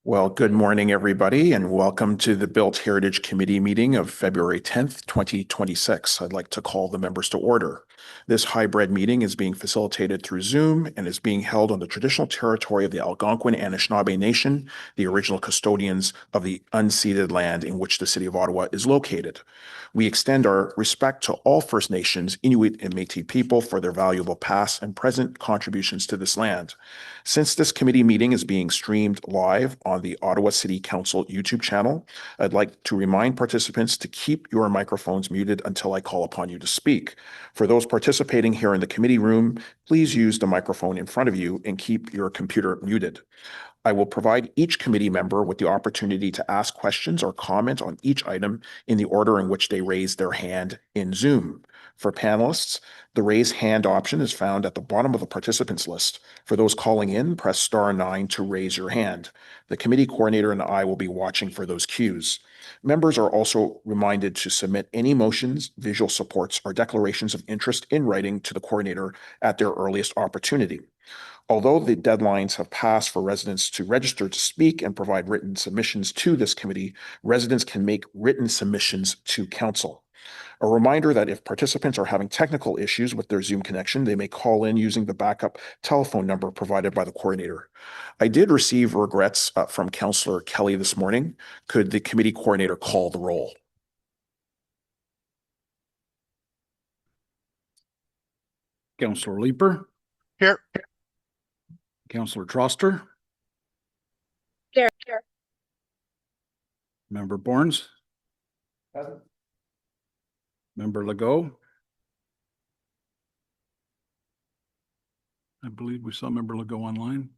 Well, good morning, everybody, and welcome to the Built Heritage Committee meeting of February 10th, 2026. I'd like to call the members to order. This hybrid meeting is being facilitated through Zoom and is being held on the traditional territory of the Algonquin and Anishinaabe Nation, the original custodians of the unceded land in which the City of Ottawa is located. We extend our respect to all First Nations, Inuit, and Métis people for their valuable past and present contributions to this land. Since this committee meeting is being streamed live on the Ottawa City Council YouTube channel, I'd like to remind participants to keep your microphones muted until I call upon you to speak. For those participating here in the committee room, please use the microphone in front of you and keep your computer muted. I will provide each committee member with the opportunity to ask questions or comment on each item in the order in which they raise their hand in Zoom. For panelists, the raise hand option is found at the bottom of the participants list. For those calling in, press *9 to raise your hand. The committee coordinator and I will be watching for those cues. Members are also reminded to submit any motions, visual supports, or declarations of interest in writing to the coordinator at their earliest opportunity. Although the deadlines have passed for residents to register to speak and provide written submissions to this committee, residents can make written submissions to council. A reminder that if participants are having technical issues with their Zoom connection, they may call in using the backup telephone number provided by the coordinator. I did receive regrets from Councillor Kelly this morning. Could the committee coordinator call the roll? Councillor Leeper. Here. Councillor Troster. Here. Member Borns. Present. Member Legault. I believe we saw Member Legault online.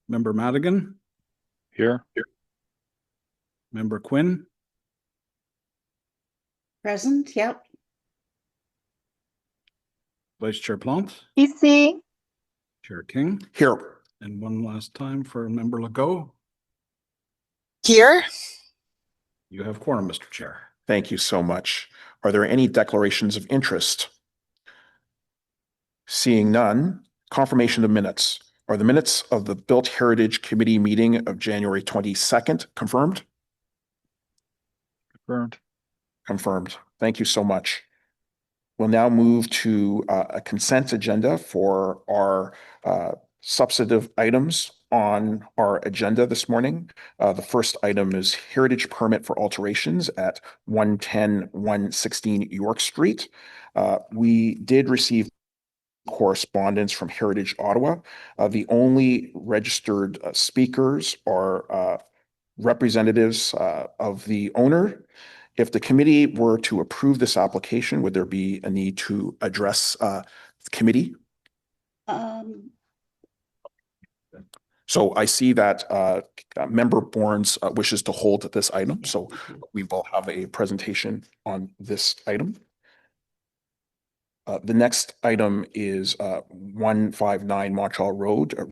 Member Madigan. Here. Member Quinn. Present, yep. Vice Chair Plante. Ici. Chair King. Here. And one last time for Member Legault. Here. You have quorum, Mr. Chair. Thank you so much. Are there any declarations of interest? Seeing none, confirmation of minutes. Are the minutes of the Built Heritage Committee meeting of January 22nd confirmed? Confirmed. Confirmed. Thank you so much. We'll now move to a consent agenda for our substantive items on our agenda this morning. The first item is Heritage Permit for Alterations at 110-116 York Street. We did receive correspondence from Heritage Ottawa. The only registered speakers are representatives of the owner. If the committee were to approve this application, would there be a need to address the committee? So I see that Member Borns wishes to hold this item, so we will have a presentation on this item. The next item is 159 Montreal Road, a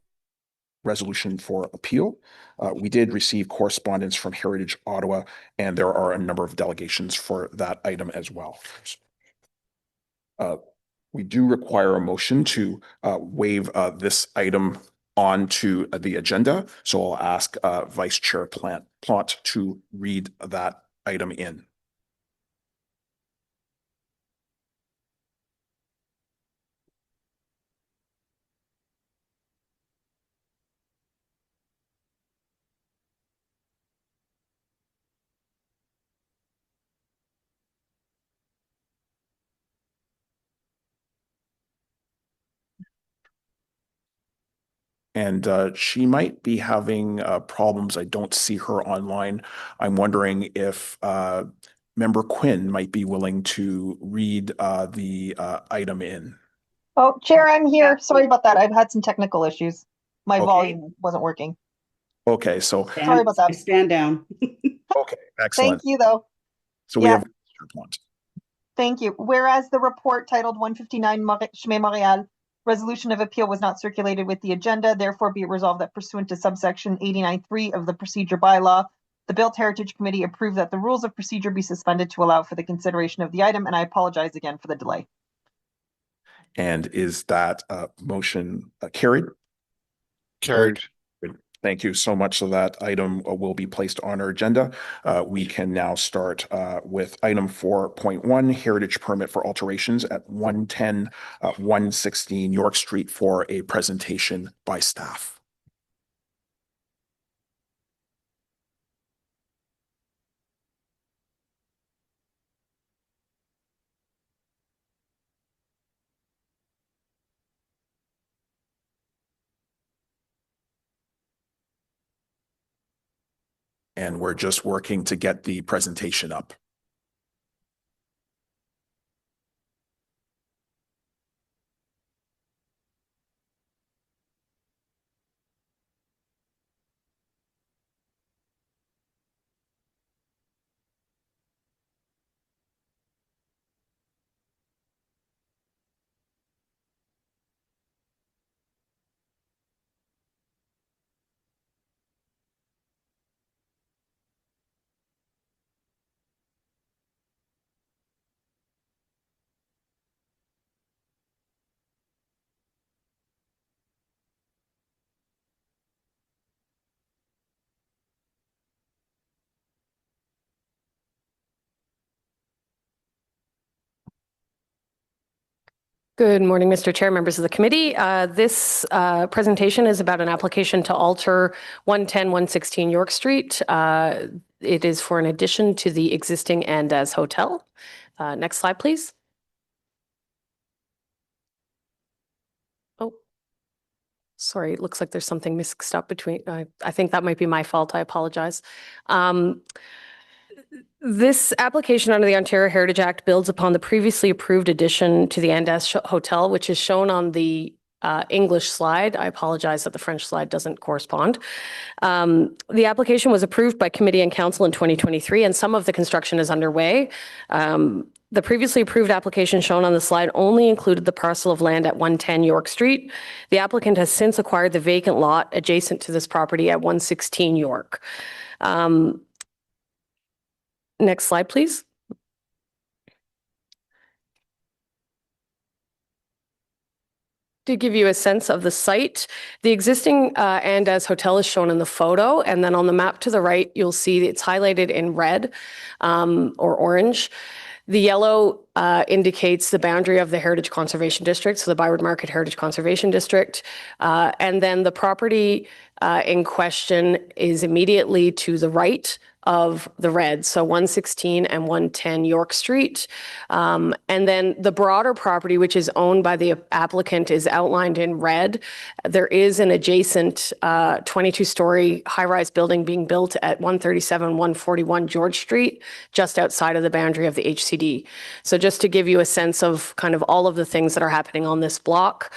resolution for appeal. We did receive correspondence from Heritage Ottawa, and there are a number of delegations for that item as well. We do require a motion to waive this item onto the agenda, so I'll ask Vice Chair Plante to read that item in. And she might be having problems. I don't see her online. I'm wondering if Member Quinn might be willing to read the item in. Oh, Chair, I'm here. Sorry about that. I've had some technical issues. My volume wasn't working. Okay, so sorry about that. Stand down. Okay, excellent. Thank you, though. So we have. Thank you. Whereas the report titled 159 Chemin Montréal, Resolution of Appeal was not circulated with the agenda, therefore be it resolved that pursuant to subsection 89.3 of the procedure bylaw, the Built Heritage Committee approved that the rules of procedure be suspended to allow for the consideration of the item, and I apologize again for the delay. And is that motion carried? Carried. Thank you so much. So that item will be placed on our agenda. We can now start with item 4.1, Heritage Permit for Alterations at 110, 116 York Street for a presentation by staff. And we're just working to get the presentation up. Good morning, Mr. Chair, members of the committee. This presentation is about an application to alter 110, 116 York Street. It is for an addition to the existing Andaz Hotel. Next slide, please. Oh, sorry, it looks like there's something mixed up between, I think that might be my fault. I apologize. This application under the Ontario Heritage Act builds upon the previously approved addition to the Andaz Hotel, which is shown on the English slide. I apologize that the French slide doesn't correspond. The application was approved by committee and council in 2023, and some of the construction is underway. The previously approved application shown on the slide only included the parcel of land at 110 York Street. The applicant has since acquired the vacant lot adjacent to this property at 116 York. Next slide, please. To give you a sense of the site, the existing Andaz Hotel is shown in the photo, and then on the map to the right, you'll see it's highlighted in red or orange. The yellow indicates the boundary of the Heritage Conservation District, so the Byward Market Heritage Conservation District. And then the property in question is immediately to the right of the red, so 116 and 110 York Street. And then the broader property, which is owned by the applicant, is outlined in red. There is an adjacent 22-story high-rise building being built at 137, 141 George Street, just outside of the boundary of the HCD. So just to give you a sense of kind of all of the things that are happening on this block,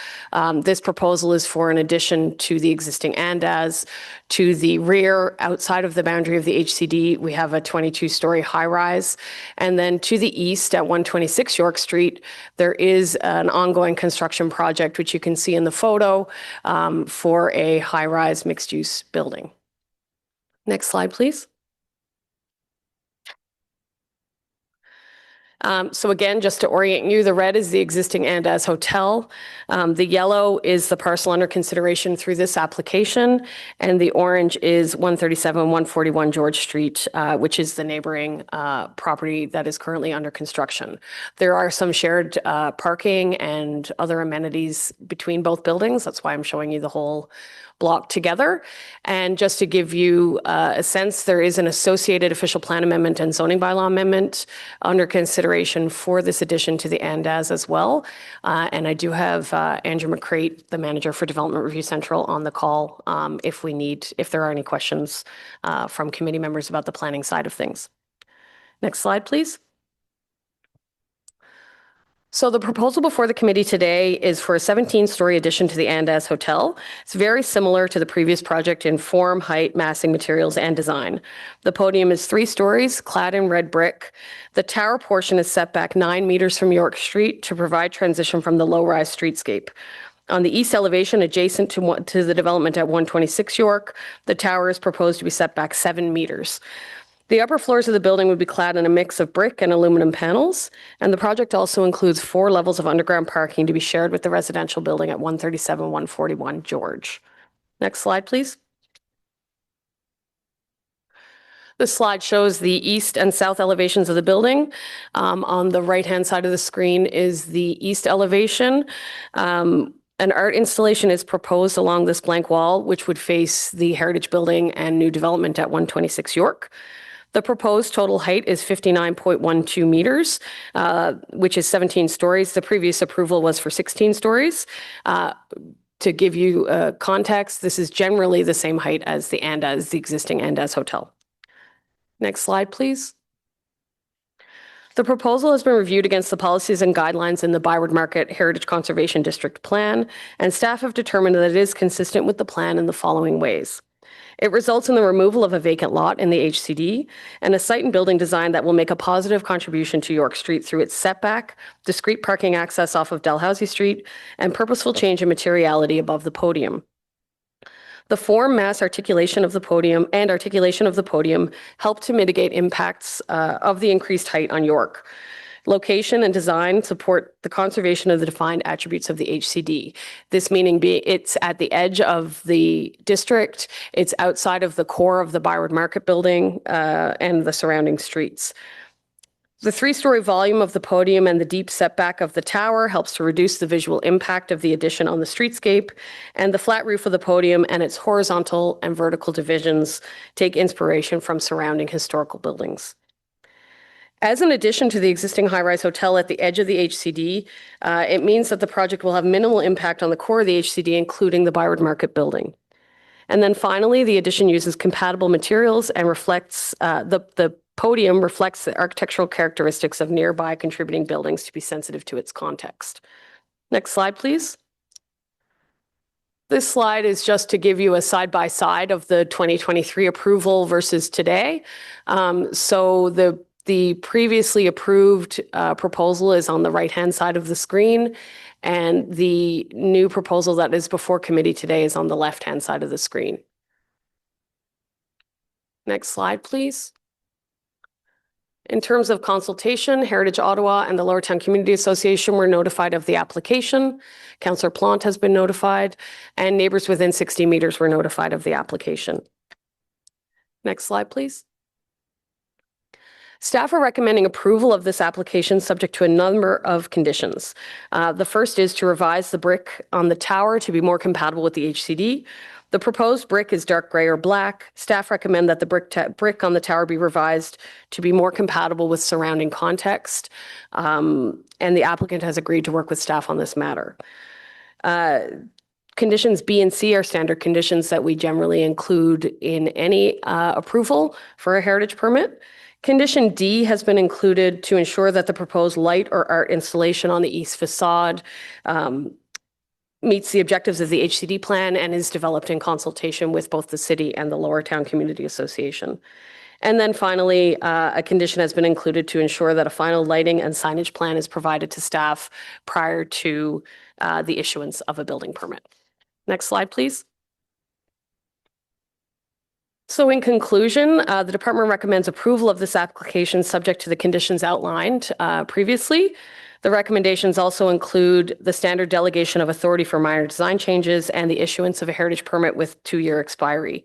this proposal is for an addition to the existing Andaz. To the rear, outside of the boundary of the HCD, we have a 22-story high-rise. And then to the east at 126 York Street, there is an ongoing construction project, which you can see in the photo, for a high-rise mixed-use building. Next slide, please. So again, just to orient you, the red is the existing Andaz Hotel. The yellow is the parcel under consideration through this application. And the orange is 137, 141 George Street, which is the neighboring property that is currently under construction. There are some shared parking and other amenities between both buildings. That's why I'm showing you the whole block together. And just to give you a sense, there is an associated official plan amendment and zoning bylaw amendment under consideration for this addition to the Andaz as well. And I do have Andrew McCrate, the manager for Development Review Central, on the call if there are any questions from committee members about the planning side of things. Next slide, please. So the proposal before the committee today is for a 17-story addition to the Andaz Hotel. It's very similar to the previous project in form, height, massing, materials, and design. The podium is 3 stories, clad in red brick. The tower portion is set back 9 meters from York Street to provide transition from the low-rise streetscape. On the east elevation, adjacent to the development at 126 York, the tower is proposed to be set back 7 meters. The upper floors of the building would be clad in a mix of brick and aluminum panels, and the project also includes 4 levels of underground parking to be shared with the residential building at 137, 141 George. Next slide, please. This slide shows the east and south elevations of the building. On the right-hand side of the screen is the east elevation. An art installation is proposed along this blank wall, which would face the Heritage Building and new development at 126 York. The proposed total height is 59.12 meters, which is 17 stories. The previous approval was for 16 stories. To give you context, this is generally the same height as the existing Andaz Hotel. Next slide, please. The proposal has been reviewed against the policies and guidelines in the Byward Market Heritage Conservation District Plan, and staff have determined that it is consistent with the plan in the following ways. It results in the removal of a vacant lot in the HCD and a site and building design that will make a positive contribution to York Street through its setback, discrete parking access off of Dalhousie Street, and purposeful change in materiality above the podium. The form, mass, articulation of the podium help to mitigate impacts of the increased height on York. Location and design support the conservation of the defined attributes of the HCD. This meaning it's at the edge of the district, it's outside of the core of the Byward Market building and the surrounding streets. The 3-story volume of the podium and the deep setback of the tower helps to reduce the visual impact of the addition on the streetscape, and the flat roof of the podium and its horizontal and vertical divisions take inspiration from surrounding historical buildings. As an addition to the existing high-rise hotel at the edge of the HCD, it means that the project will have minimal impact on the core of the HCD, including the Byward Market building. And then finally, the addition uses compatible materials and reflects the podium reflects the architectural characteristics of nearby contributing buildings to be sensitive to its context. Next slide, please. This slide is just to give you a side-by-side of the 2023 approval versus today. So the previously approved proposal is on the right-hand side of the screen, and the new proposal that is before committee today is on the left-hand side of the screen. Next slide, please. In terms of consultation, Heritage Ottawa and the Lowertown Community Association were notified of the application. Councillor Plante has been notified, and neighbours within 60 meters were notified of the application. Next slide, please. Staff are recommending approval of this application subject to a number of conditions. The first is to revise the brick on the tower to be more compatible with the HCD. The proposed brick is dark gray or black. Staff recommend that the brick on the tower be revised to be more compatible with surrounding context, and the applicant has agreed to work with staff on this matter. Conditions B and C are standard conditions that we generally include in any approval for a heritage permit. Condition D has been included to ensure that the proposed light or art installation on the east facade meets the objectives of the HCD plan and is developed in consultation with both the city and the Lowertown Community Association. And then finally, a condition has been included to ensure that a final lighting and signage plan is provided to staff prior to the issuance of a building permit. Next slide, please. So in conclusion, the department recommends approval of this application subject to the conditions outlined previously. The recommendations also include the standard delegation of authority for minor design changes and the issuance of a heritage permit with 2-year expiry.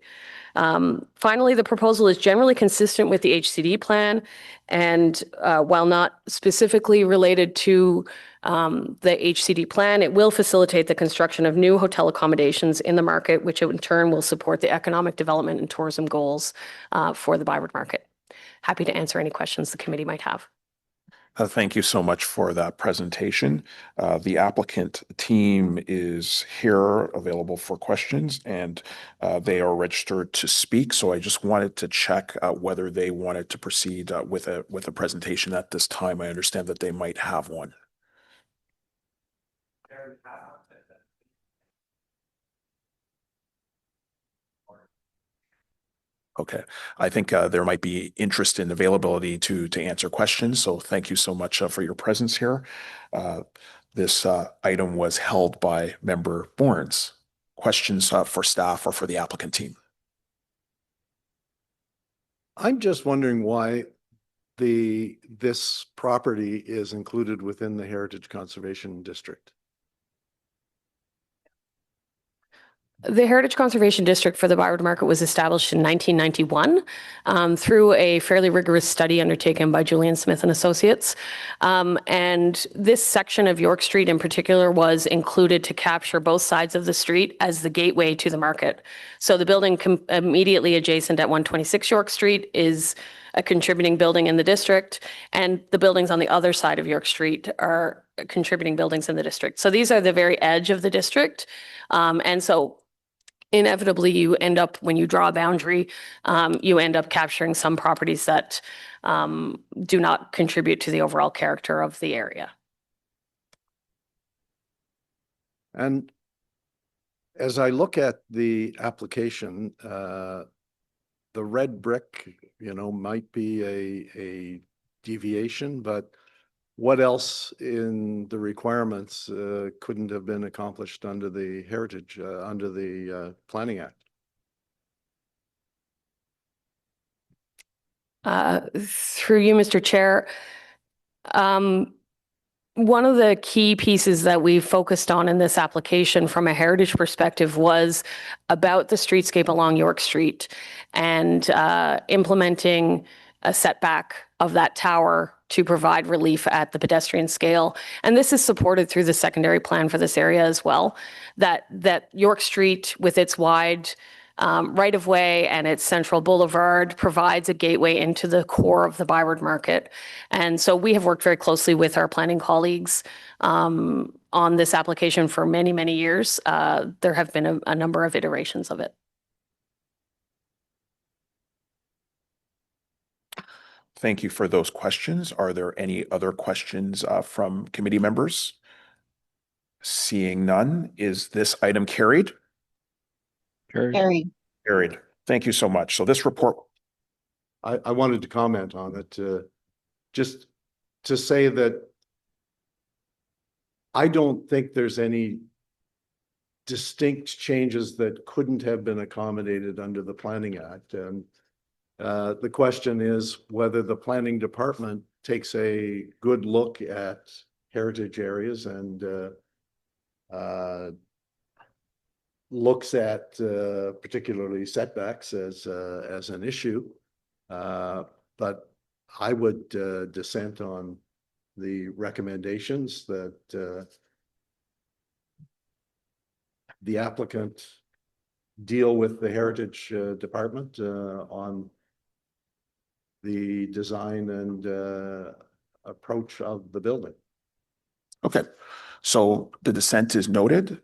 Finally, the proposal is generally consistent with the HCD plan, and while not specifically related to the HCD plan, it will facilitate the construction of new hotel accommodations in the market, which in turn will support the economic development and tourism goals for the Byward Market. Happy to answer any questions the committee might have. Thank you so much for that presentation. The applicant team is here available for questions, and they are registered to speak. So I just wanted to check whether they wanted to proceed with a presentation at this time. I understand that they might have one. Okay, I think there might be interest in availability to answer questions. So thank you so much for your presence here. This item was held by Member Bournes. Questions for staff or for the applicant team? I'm just wondering why this property is included within the Heritage Conservation District. The Heritage Conservation District for the Byward Market was established in 1991 through a fairly rigorous study undertaken by Julian Smith and Associates. And this section of York Street in particular was included to capture both sides of the street as the gateway to the market. So the building immediately adjacent at 126 York Street is a contributing building in the district, and the buildings on the other side of York Street are contributing buildings in the district. So these are the very edge of the district. And so inevitably you end up, when you draw a boundary, you end up capturing some properties that do not contribute to the overall character of the area. And as I look at the application, the red brick, might be a deviation, but what else in the requirements couldn't have been accomplished under the Heritage, under the Planning Act? Through you, Mr. Chair, one of the key pieces that we focused on in this application from a heritage perspective was about the streetscape along York Street and implementing a setback of that tower to provide relief at the pedestrian scale. And this is supported through the secondary plan for this area as well, that York Street with its wide right-of-way and its central boulevard provides a gateway into the core of the Byward Market. And so we have worked very closely with our planning colleagues on this application for many, many years. There have been a number of iterations of it. Thank you for those questions. Are there any other questions from committee members? Seeing none, is this item carried? Carried. Carried. Carried. Thank you so much. So this report, I wanted to comment on it, just to say that I don't think there's any distinct changes that couldn't have been accommodated under the Planning Act. And the question is whether the planning department takes a good look at heritage areas and looks at particularly setbacks as an issue. But I would dissent on the recommendations that the applicant deal with the heritage department on the design and approach of the building. okay. So the dissent is noted.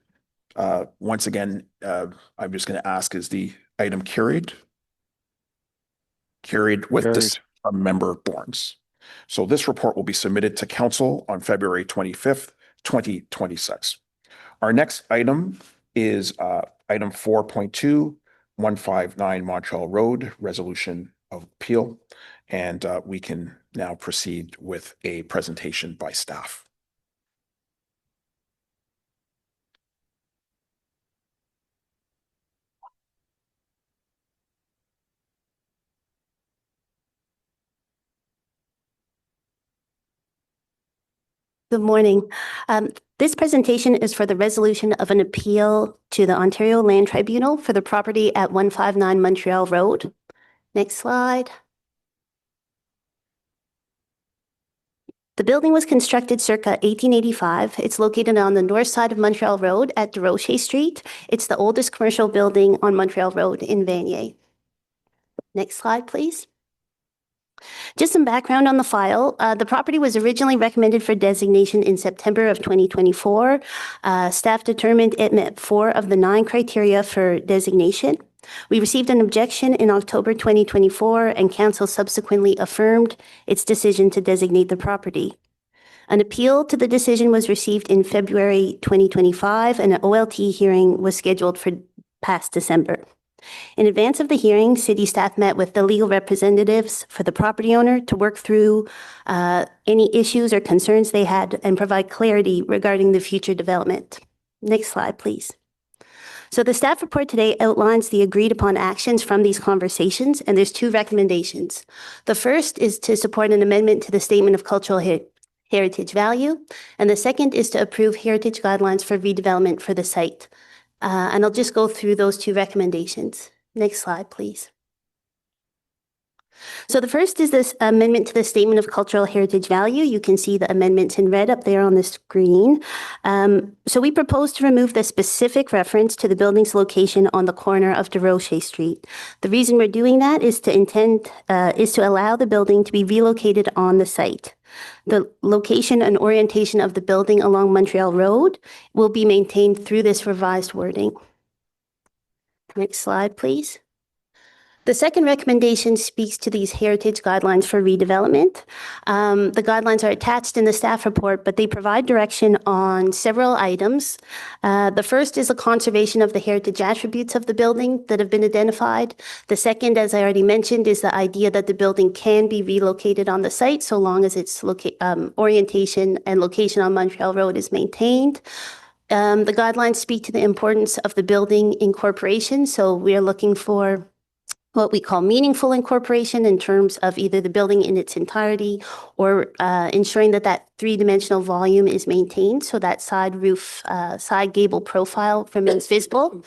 Once again, I'm just going to ask, is the item carried? Carried with this from Member Borns. So this report will be submitted to Council on February 25th, 2026. Our next item is item 4.2, 159 Montreal Road, Resolution of Appeal. And we can now proceed with a presentation by staff. Good morning. This presentation is for the resolution of an appeal to the Ontario Land Tribunal for the property at 159 Montreal Road. Next slide. The building was constructed circa 1885. It's located on the north side of Montreal Road at Desrochers Street. It's the oldest commercial building on Montreal Road in Vanier. Next slide, please. Just some background on the file. The property was originally recommended for designation in September of 2024. Staff determined it met 4 of the 9 criteria for designation. We received an objection in October 2024, and Council subsequently affirmed its decision to designate the property. An appeal to the decision was received in February 2025, and an OLT hearing was scheduled for past December. In advance of the hearing, City staff met with the legal representatives for the property owner to work through any issues or concerns they had and provide clarity regarding the future development. Next slide, please. So the staff report today outlines the agreed upon actions from these conversations, and there's 2 recommendations. The first is to support an amendment to the Statement of Cultural Heritage Value, and the second is to approve heritage guidelines for redevelopment for the site. And I'll just go through those two recommendations. Next slide, please. So the first is this amendment to the Statement of Cultural Heritage Value. You can see the amendments in red up there on the screen. So we propose to remove the specific reference to the building's location on the corner of Durocher Street. The reason we're doing that is to allow the building to be relocated on the site. The location and orientation of the building along Montreal Road will be maintained through this revised wording. Next slide, please. The second recommendation speaks to these heritage guidelines for redevelopment. The guidelines are attached in the staff report, but they provide direction on several items. The first is a conservation of the heritage attributes of the building that have been identified. The second, as I already mentioned, is the idea that the building can be relocated on the site so long as its orientation and location on Montreal Road is maintained. The guidelines speak to the importance of the building incorporation, so we are looking for what we call meaningful incorporation in terms of either the building in its entirety or ensuring that that three-dimensional volume is maintained so that side roof, side gable profile remains visible.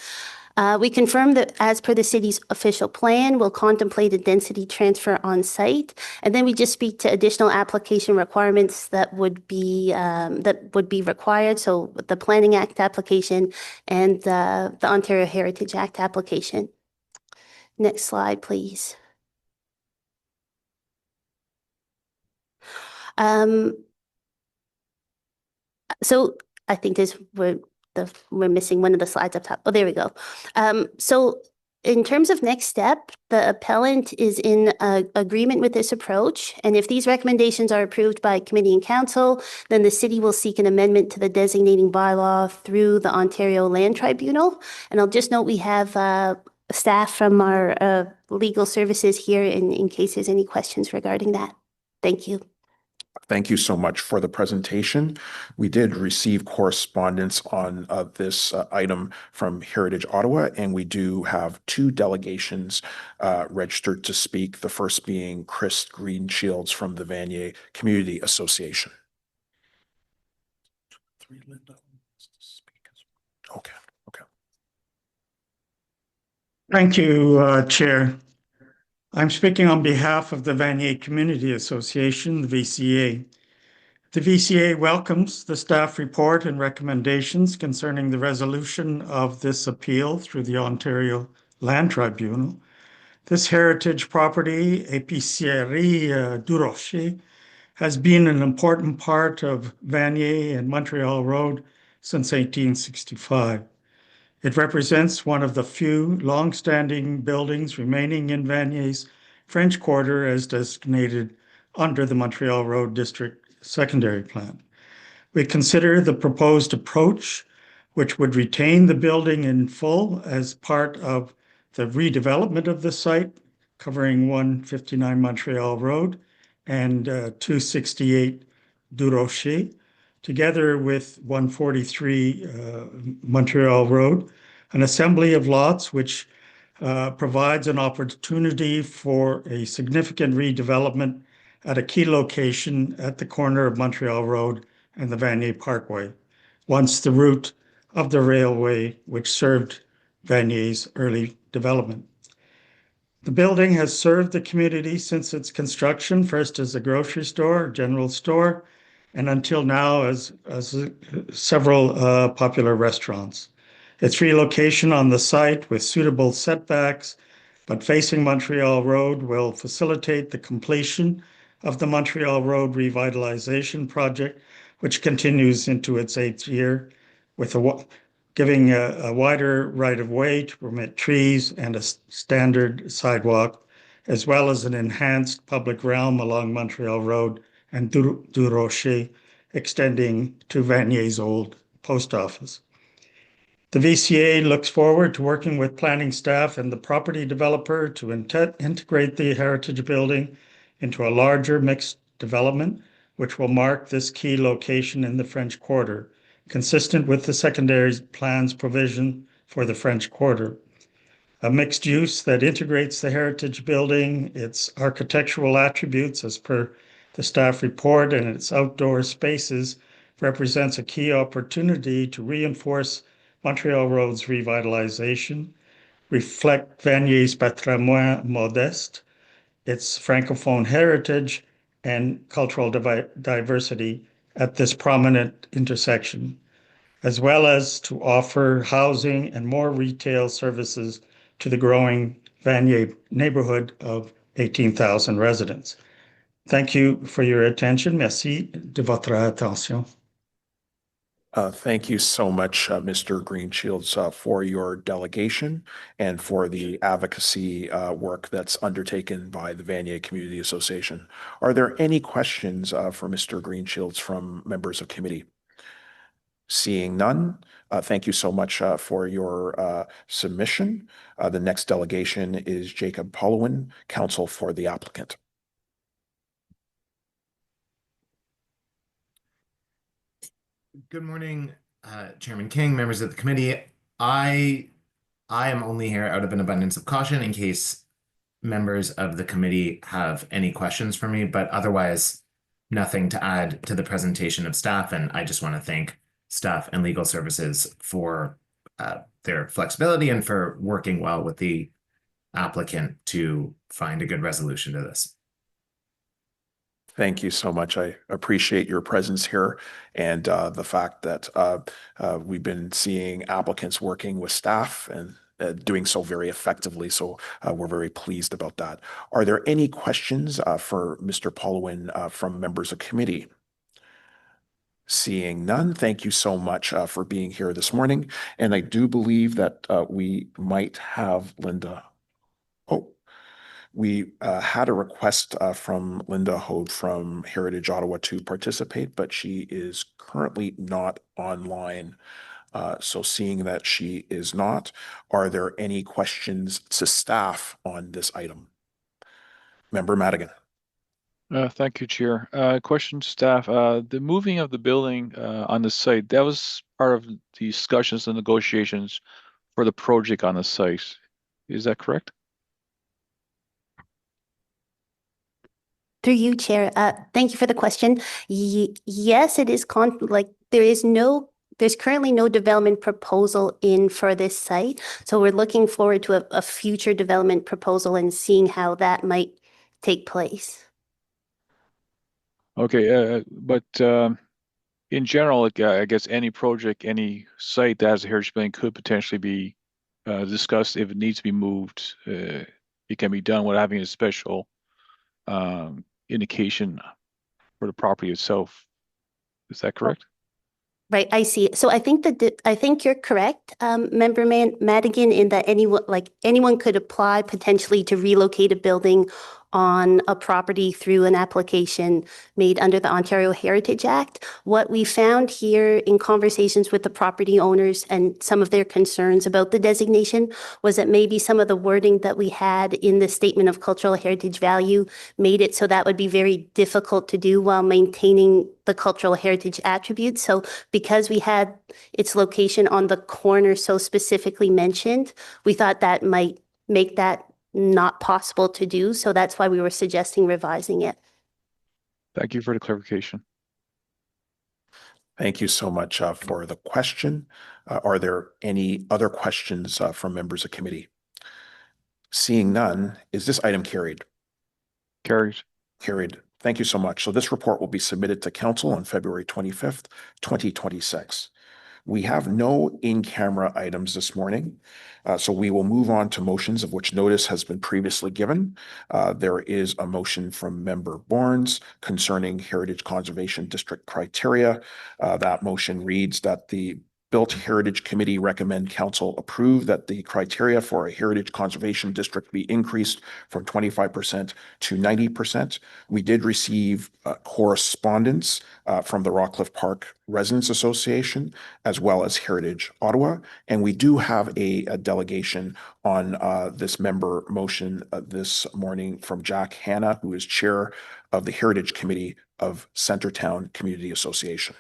We confirm that as per the city's official plan, we'll contemplate a density transfer on site. And then we just speak to additional application requirements that would be required. So the Planning Act application and the Ontario Heritage Act application. Next slide, please. So I think we're missing one of the slides up top. Oh, there we go. So in terms of next step, the appellant is in agreement with this approach. And if these recommendations are approved by committee and council, then the city will seek an amendment to the designating bylaw through the Ontario Land Tribunal. And I'll just note we have staff from our legal services here in case there's any questions regarding that. Thank you. Thank you so much for the presentation. We did receive correspondence on this item from Heritage Ottawa, and we do have two delegations registered to speak, the first being Chris Greenshields from the Vanier Community Association. Okay. Thank you, Chair. I'm speaking on behalf of the Vanier Community Association, the VCA. The VCA welcomes the staff report and recommendations concerning the resolution of this appeal through the Ontario Land Tribunal. This heritage property, Épicerie du Rocher, has been an important part of Vanier and Montreal Road since 1865. It represents one of the few long-standing buildings remaining in Vanier's French Quarter as designated under the Montreal Road District Secondary Plan. We consider the proposed approach, which would retain the building in full as part of the redevelopment of the site, covering 159 Montreal Road and 268 du Rocher, together with 143 Montreal Road, an assembly of lots which provides an opportunity for a significant redevelopment at a key location at the corner of Montreal Road and the Vanier Parkway, once the route of the railway which served Vanier's early development. The building has served the community since its construction, first as a grocery store, general store, and until now as several popular restaurants. Its relocation on the site with suitable setbacks, but facing Montreal Road, will facilitate the completion of the Montreal Road revitalization project, which continues into its 8th year, with giving a wider right-of-way to permit trees and a standard sidewalk, as well as an enhanced public realm along Montreal Road and du Rocher, extending to Vanier's old post office. The VCA looks forward to working with planning staff and the property developer to integrate the heritage building into a larger mixed development, which will mark this key location in the French Quarter, consistent with the secondary plan's provision for the French Quarter. A mixed use that integrates the heritage building, its architectural attributes as per the staff report, and its outdoor spaces represents a key opportunity to reinforce Montreal Road's revitalization reflect Vanier's patrimoine modeste, its francophone heritage, and cultural diversity at this prominent intersection, as well as to offer housing and more retail services to the growing Vanier neighborhood of 18,000 residents. Thank you for your attention. Merci de votre attention. Thank you so much, Mr. Greenshields, for your delegation and for the advocacy work that's undertaken by the Vanier Community Association. Are there any questions for Mr. Greenshields from members of committee? Seeing none, thank you so much for your submission. The next delegation is Jacob Pollowin, counsel for the applicant. Good morning, Chairman King, members of the committee. I am only here out of an abundance of caution in case members of the committee have any questions for me, but otherwise nothing to add to the presentation of staff. And I just want to thank staff and legal services for their flexibility and for working well with the applicant to find a good resolution to this. Thank you so much. I appreciate your presence here and the fact that we've been seeing applicants working with staff and doing so very effectively. So we're very pleased about that. Are there any questions for Mr. Pollowin from members of committee? Seeing none, thank you so much for being here this morning. And I do believe that we might have Linda. Oh. We had a request from Linda Hode from Heritage Ottawa to participate, but she is currently not online. So seeing that she is not, are there any questions to staff on this item? Member Madigan. Thank you, Chair. Question to staff. The moving of the building on the site, that was part of the discussions and negotiations for the project on the site. Is that correct? Through you, Chair. Thank you for the question. Yes, it is there's currently no development proposal in for this site. So we're looking forward to a future development proposal and seeing how that might take place. Okay, but in general, I guess any project, any site that has a heritage building could potentially be discussed if it needs to be moved. It can be done without having a special indication for the property itself. Is that correct? Right, I see. So I think you're correct, Member Madigan, in that anyone could apply potentially to relocate a building on a property through an application made under the Ontario Heritage Act. What we found here in conversations with the property owners and some of their concerns about the designation was that maybe some of the wording that we had in the Statement of Cultural Heritage Value made it so that would be very difficult to do while maintaining the cultural heritage attributes. So because we had its location on the corner so specifically mentioned, we thought that might make that not possible to do. So that's why we were suggesting revising it. Thank you for the clarification. Thank you so much for the question. Are there any other questions from members of committee? Seeing none, is this item carried? Carried. Carried. Thank you so much. So this report will be submitted to council on February 25th, 2026. We have no in-camera items this morning, so we will move on to motions of which notice has been previously given. There is a motion from Member Barnes concerning Heritage Conservation District criteria. That motion reads that the Built Heritage Committee recommend council approve that the criteria for a Heritage Conservation District be increased from 25% to 90%. We did receive correspondence from the Rockcliffe Park Residents Association, as well as Heritage Ottawa. And we do have a delegation on this member motion this morning from Jack Hanna, who is chair of the Heritage Committee of Centertown Community Association.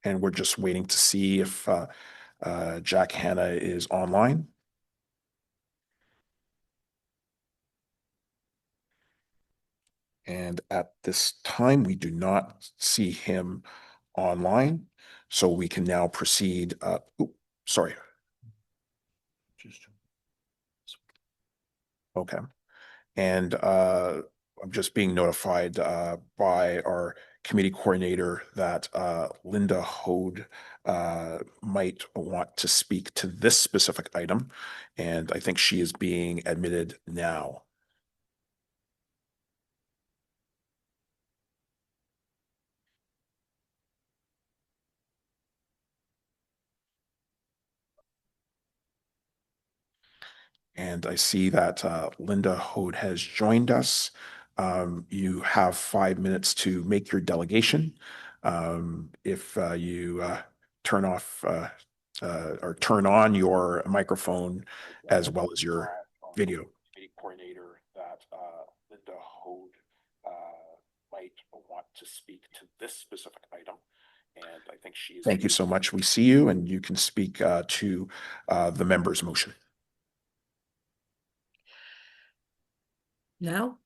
And we're just waiting to see if Jack Hanna is online. And at this time, we do not see him online, so we can now proceed. Sorry. Okay. And I'm just being notified by our committee coordinator that Linda Hode might want to speak to this specific item, and I think she is being admitted now. And I see that Linda Hode has joined us. You have 5 minutes to make your delegation. If you turn off or turn on your microphone as well as your video. Coordinator that Linda Hode might want to speak to this specific item. And I think she is. Thank you so much. We see you, and you can speak to the members' motion. Now,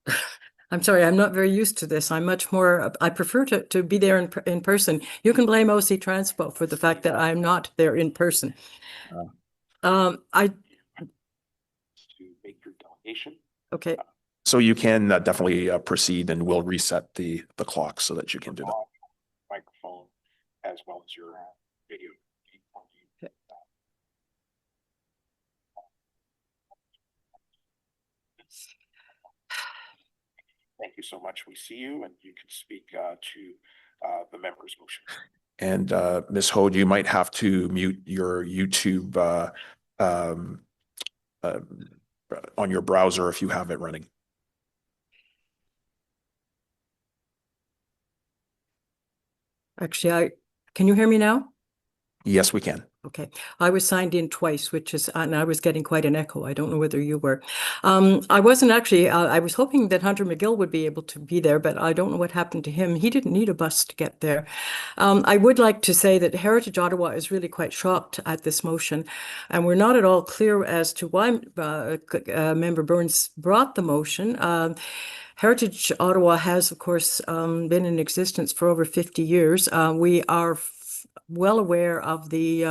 I'm sorry, I'm not very used to this. I'm much more, I prefer to be there in person. You can blame OC Transpo for the fact that I'm not there in person. To make your delegation. Okay. So you can definitely proceed, and we'll reset the clock so that you can do that. Microphone as well as your video. Okay. Thank you so much. We see you, and you can speak to the members' motion. And Ms. Hode, you might have to mute your YouTube on your browser if you have it running. Actually, can you hear me now? Yes, we can. Okay, I was signed in twice, which is, and I was getting quite an echo. I don't know whether you were. I wasn't actually, I was hoping that Hunter McGill would be able to be there, but I don't know what happened to him. He didn't need a bus to get there. I would like to say that Heritage Ottawa is really quite shocked at this motion, and we're not at all clear as to why Member Burns brought the motion. Heritage Ottawa has, of course, been in existence for over 50 years. We are well aware of the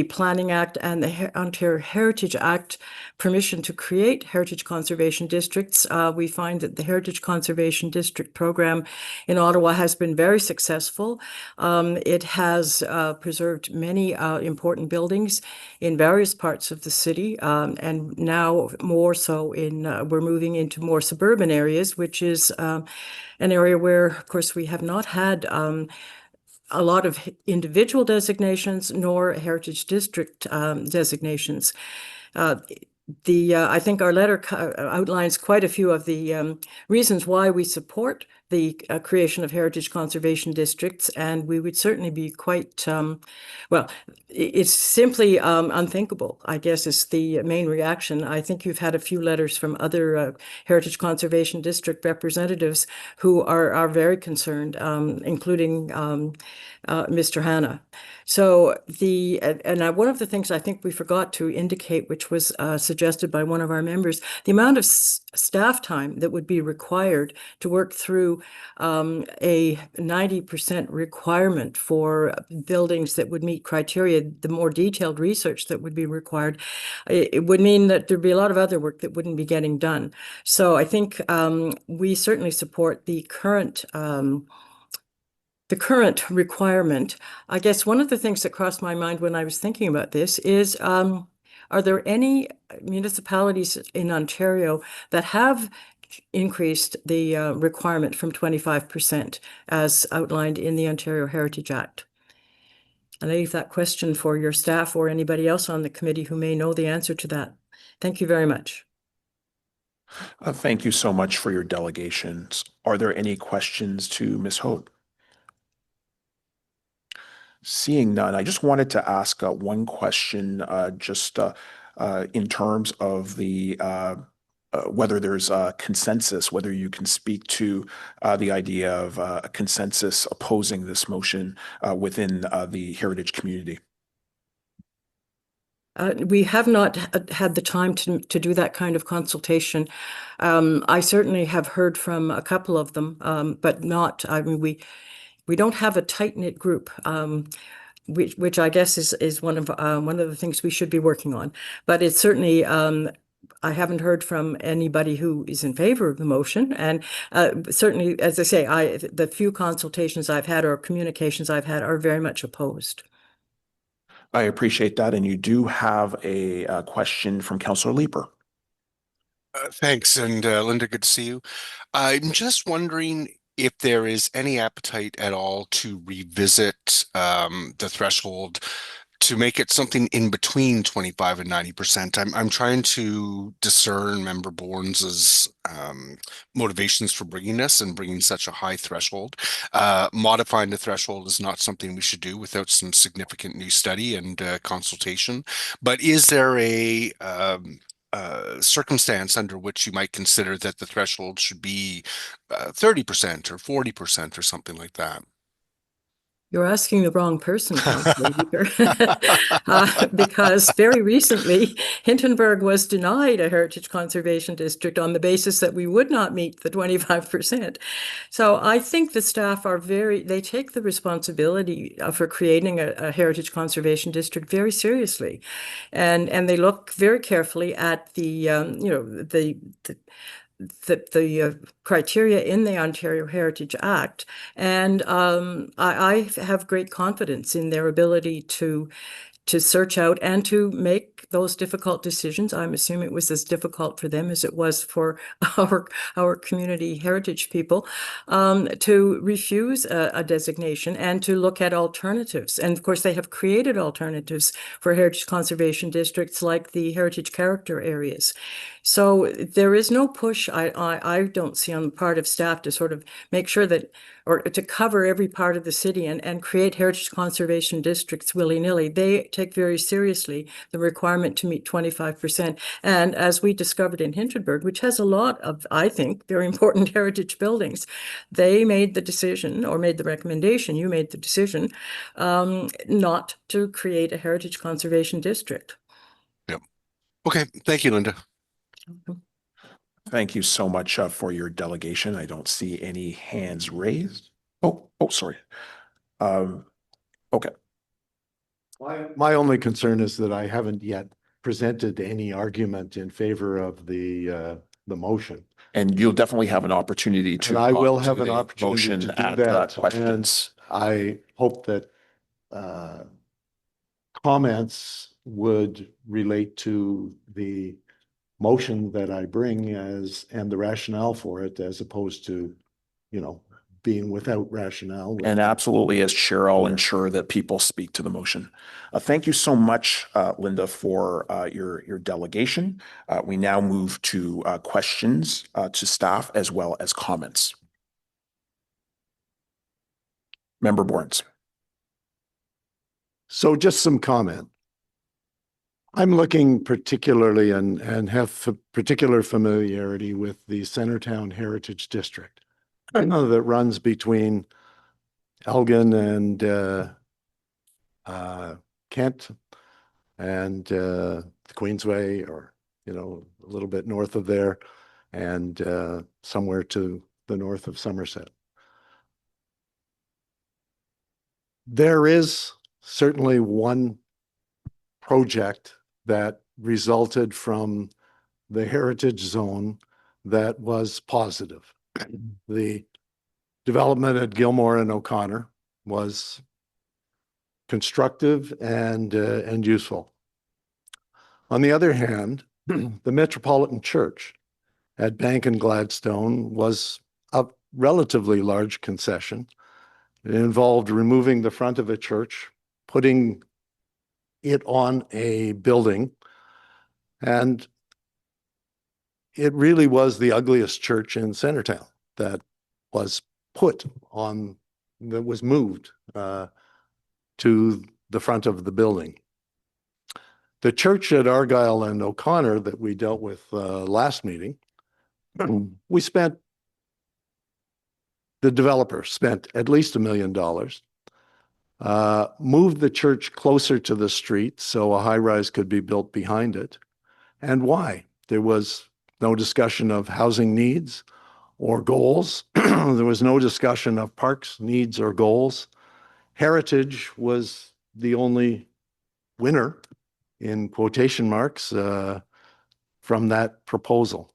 Planning Act and the Ontario Heritage Act permission to create heritage conservation districts. We find that the Heritage Conservation District program in Ottawa has been very successful. It has preserved many important buildings in various parts of the city, and now more so we're moving into more suburban areas, which is an area where, of course, we have not had a lot of individual designations nor heritage district designations. I think our letter outlines quite a few of the reasons why we support the creation of heritage conservation districts, and we would certainly be quite, well, it's simply unthinkable, I guess, is the main reaction. I think you've had a few letters from other heritage conservation district representatives who are very concerned, including Mr. Hanna. So one of the things I think we forgot to indicate, which was suggested by one of our members, the amount of staff time that would be required to work through a 90% requirement for buildings that would meet criteria, the more detailed research that would be required, it would mean that there'd be a lot of other work that wouldn't be getting done. So I think we certainly support the current requirement. I guess one of the things that crossed my mind when I was thinking about this is, are there any municipalities in Ontario that have increased the requirement from 25% as outlined in the Ontario Heritage Act? And I leave that question for your staff or anybody else on the committee who may know the answer to that. Thank you very much. Thank you so much for your delegations. Are there any questions to Ms. Hode? Seeing none, I just wanted to ask one question, just in terms of the whether there's a consensus, whether you can speak to the idea of a consensus opposing this motion within the heritage community. We have not had the time to do that kind of consultation. I certainly have heard from a couple of them, but not, I mean, we don't have a tight-knit group, which I guess is one of the things we should be working on. But it's certainly, I haven't heard from anybody who is in favor of the motion. And certainly, as I say, the few consultations I've had or communications I've had are very much opposed. I appreciate that. And you do have a question from Councillor Leeper. Thanks. And Linda, good to see you. I'm just wondering if there is any appetite at all to revisit the threshold to make it something in between 25 and 90%. I'm trying to discern Member Bournes's motivations for bringing this and bringing such a high threshold. Modifying the threshold is not something we should do without some significant new study and consultation. But is there a circumstance under which you might consider that the threshold should be 30% or 40% or something like that? You're asking the wrong person, Councillor Leeper. Because very recently, Hintonburg was denied a Heritage Conservation District on the basis that we would not meet the 25%. So I think the staff are they take the responsibility for creating a Heritage Conservation District very seriously. And they look very carefully at the criteria in the Ontario Heritage Act. And I have great confidence in their ability to search out and to make those difficult decisions. I'm assuming it was as difficult for them as it was for our community heritage people, to refuse a designation and to look at alternatives. And of course, they have created alternatives for heritage conservation districts like the heritage character areas. So there is no push, I don't see, on the part of staff to sort of make sure that, or to cover every part of the city and create heritage conservation districts willy-nilly. They take very seriously the requirement to meet 25%. And as we discovered in Hintonburg, which has a lot of, I think, very important heritage buildings, they made the decision, or made the recommendation, you made the decision, not to create a heritage conservation district. Yep. Okay. Thank you, Linda. Thank you so much for your delegation. I don't see any hands raised. Oh, sorry. Okay. My only concern is that I haven't yet presented any argument in favor of the motion. And you'll definitely have an opportunity to. And I will talk to have an the opportunity motion to do at that. questions. And I hope that comments would relate to the motion that I bring and the rationale for it, as opposed to, being without rationale. And absolutely, as chair, I'll ensure that people speak to the motion. Thank you so much, Linda, for your delegation. We now move to questions to staff as well as comments. Member Bournes. So just some comment. I'm looking particularly and have particular familiarity with the Centertown Heritage District that runs between Elgin and Kent and the Queensway, or a little bit north of there, and somewhere to the north of Somerset. There is certainly one project that resulted from the heritage zone that was positive. The development at Gilmore and O'Connor was constructive and useful. On the other hand, the Metropolitan Church at Bank and Gladstone was a relatively large concession. It involved removing the front of a church, putting it on a building, and it really was the ugliest church in Centertown that was moved to the front of the building. The church at Argyle and O'Connor that we dealt with last meeting, the developer spent at least $1 million moved the church closer to the street so a high-rise could be built behind it. And why? There was no discussion of housing needs or goals. There was no discussion of parks needs or goals. Heritage was the only winner, in quotation marks, from that proposal.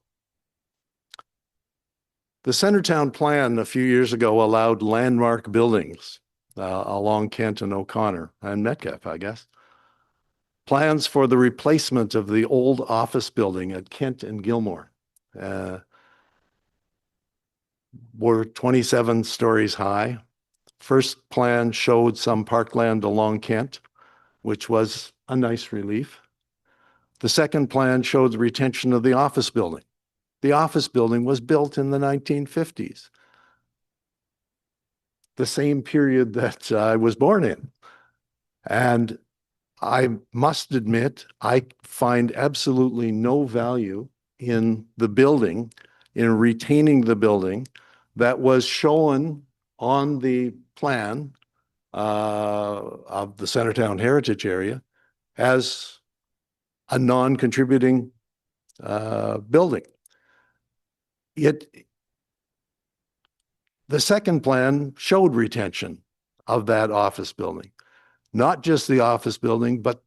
The Centertown Plan a few years ago allowed landmark buildings along Kent and O'Connor and Metcalfe, I guess. Plans for the replacement of the old office building at Kent and Gilmore were 27 stories high. First plan showed some parkland along Kent, which was a nice relief. The second plan showed the retention of the office building. The office building was built in the 1950s, the same period that I was born in. And I must admit, I find absolutely no value in the building, in retaining the building that was shown on the plan of the Centertown Heritage Area as a non-contributing building. The second plan showed retention of that office building, not just the office building, but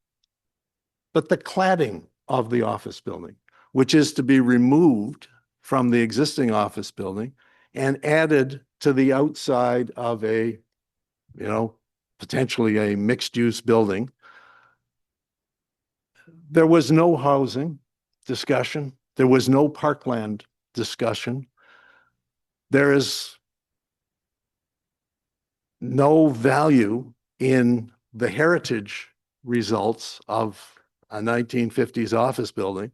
the cladding of the office building, which is to be removed from the existing office building and added to the outside of a, potentially a mixed-use building. There was no housing discussion. There was no parkland discussion. There is no value in the heritage results of a 1950s office building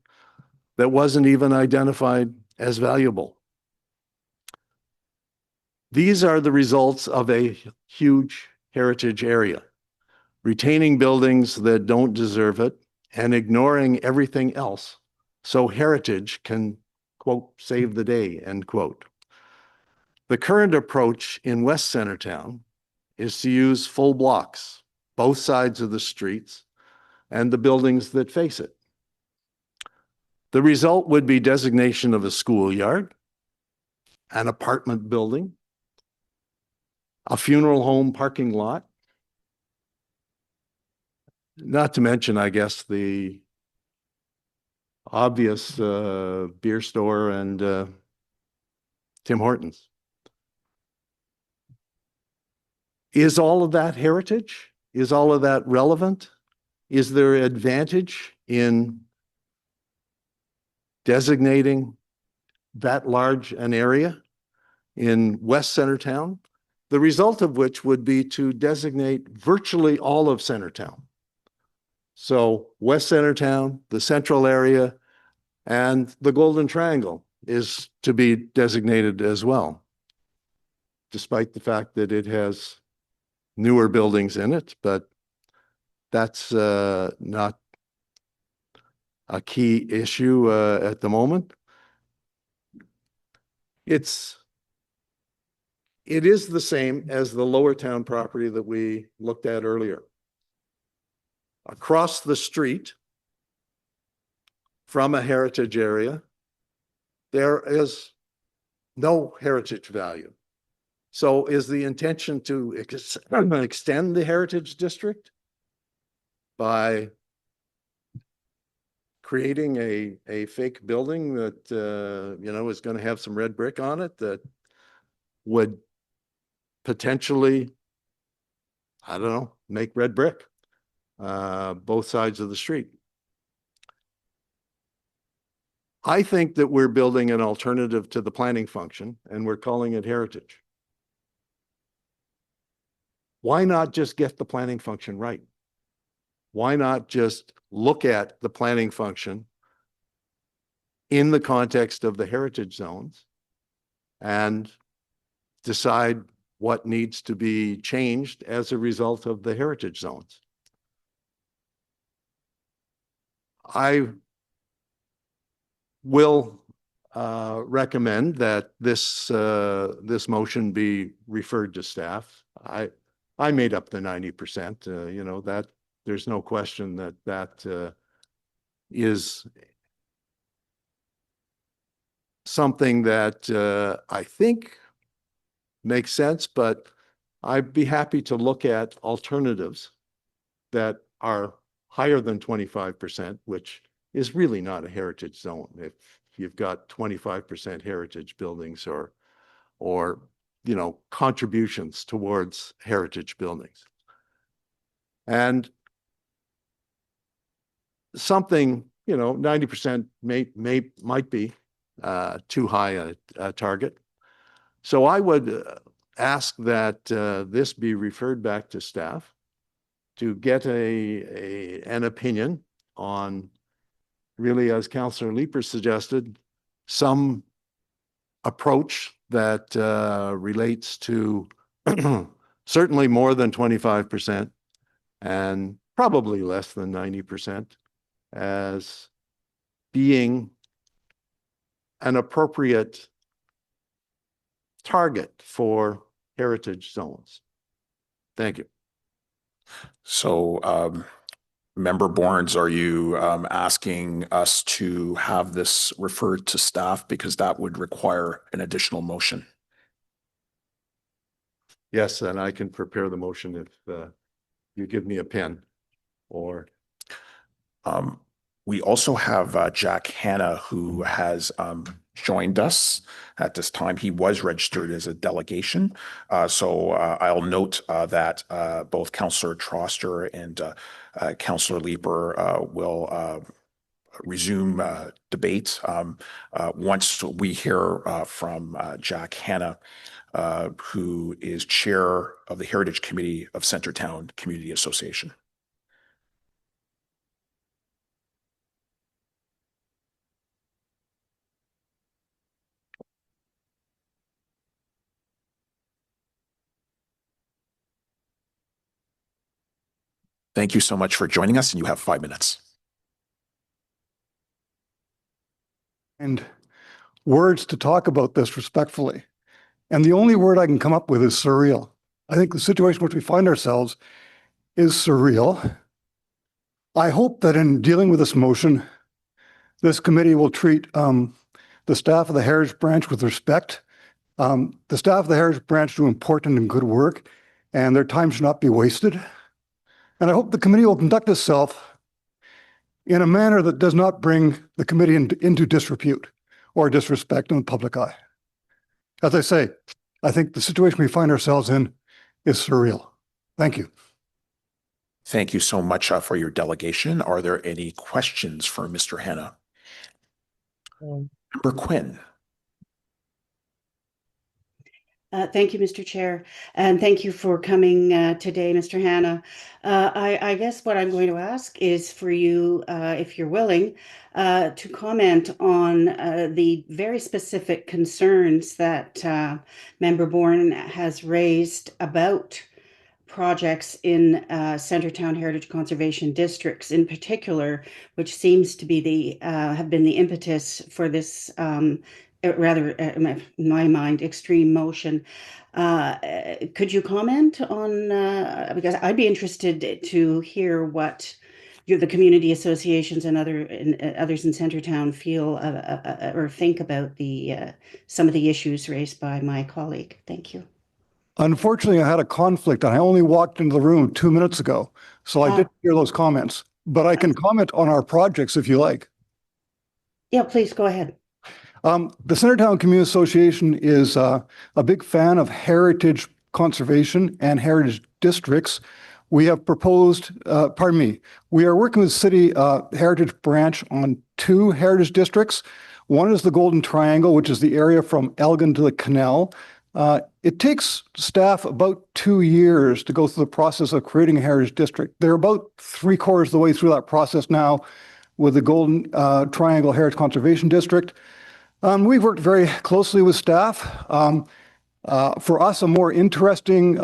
that wasn't even identified as valuable. These are the results of a huge heritage area, retaining buildings that don't deserve it and ignoring everything else so heritage can, quote, save the day, end quote. The current approach in West Centertown is to use full blocks, both sides of the streets, and the buildings that face it. The result would be designation of a schoolyard, an apartment building, a funeral home parking lot, not to mention, I guess, the obvious beer store and Tim Hortons. Is all of that heritage? Is all of that relevant? Is there advantage in designating that large an area in West Centertown? The result of which would be to designate virtually all of Centertown. So West Centertown, the central area, and the Golden Triangle is to be designated as well, despite the fact that it has newer buildings in it, but that's not a key issue at the moment. It is the same as the Lower Town property that we looked at earlier. Across the street from a heritage area, there is no heritage value. So is the intention to extend the heritage district by creating a fake building that is going to have some red brick on it that would potentially, I don't know, make red brick both sides of the street? I think that we're building an alternative to the planning function and we're calling it heritage. Why not just get the planning function right? Why not just look at the planning function in the context of the heritage zones and decide what needs to be changed as a result of the heritage zones? I will recommend that this motion be referred to staff. I I made up the 90%, you know, that there's no question that that is something that I think makes sense, but I'd be happy to look at alternatives that are higher than 25%, which is really not a heritage zone. If you've got 25% heritage buildings or, you know, contributions towards heritage buildings. And something, you know, 90% might be too high a target. So I would ask that this be referred back to staff to get an opinion on, really, as Councillor Leeper suggested, some approach that relates to certainly more than 25% and probably less than 90% as being an appropriate target for heritage zones. Thank you. So, Member Borns, are you asking us to have this referred to staff because that would require an additional motion? Yes, and I can prepare the motion if you give me a pen or. We also have Jack Hanna, who has joined us at this time. He was registered as a delegation. So I'll note that both Councillor Troster and Councillor Leeper will resume debate once we hear from Jack Hanna, who is chair of the Heritage Committee of Centertown Community Association. Thank you so much for joining us, and you have 5 minutes. And words to talk about this respectfully. And the only word I can come up with is surreal. I think the situation in which we find ourselves is surreal. I hope that in dealing with this motion, this committee will treat the staff of the Heritage Branch with respect. The staff of the Heritage Branch do important and good work, and their time should not be wasted. And I hope the committee will conduct itself in a manner that does not bring the committee into disrepute or disrespect in the public eye. As I say, I think the situation we find ourselves in is surreal. Thank you. Thank you so much for your delegation. Are there any questions for Mr. Hanna? Member Quinn. Thank you, Mr. Chair, and thank you for coming today, Mr. Hanna. I guess what I'm going to ask is for you, if you're willing, to comment on the very specific concerns that Member Bourne has raised about projects in Centertown Heritage Conservation Districts in particular, which seems to be have been the impetus for this rather, in my mind, extreme motion. Could you comment on, because I'd be interested to hear what the community associations and others in Centertown feel or think about some of the issues raised by my colleague. Thank you. Unfortunately, I had a conflict and I only walked into the room 2 minutes ago, so I didn't hear those comments, but I can comment on our projects if you like. Yeah, please go ahead. The Centertown Community Association is a big fan of heritage conservation and heritage districts. We have proposed, we are working with City Heritage Branch on 2 heritage districts. One is the Golden Triangle, which is the area from Elgin to the canal. It takes staff about 2 years to go through the process of creating a heritage district. They're about 3/4 of the way through that process now with the Golden Triangle Heritage Conservation District. We've worked very closely with staff. For us, a more interesting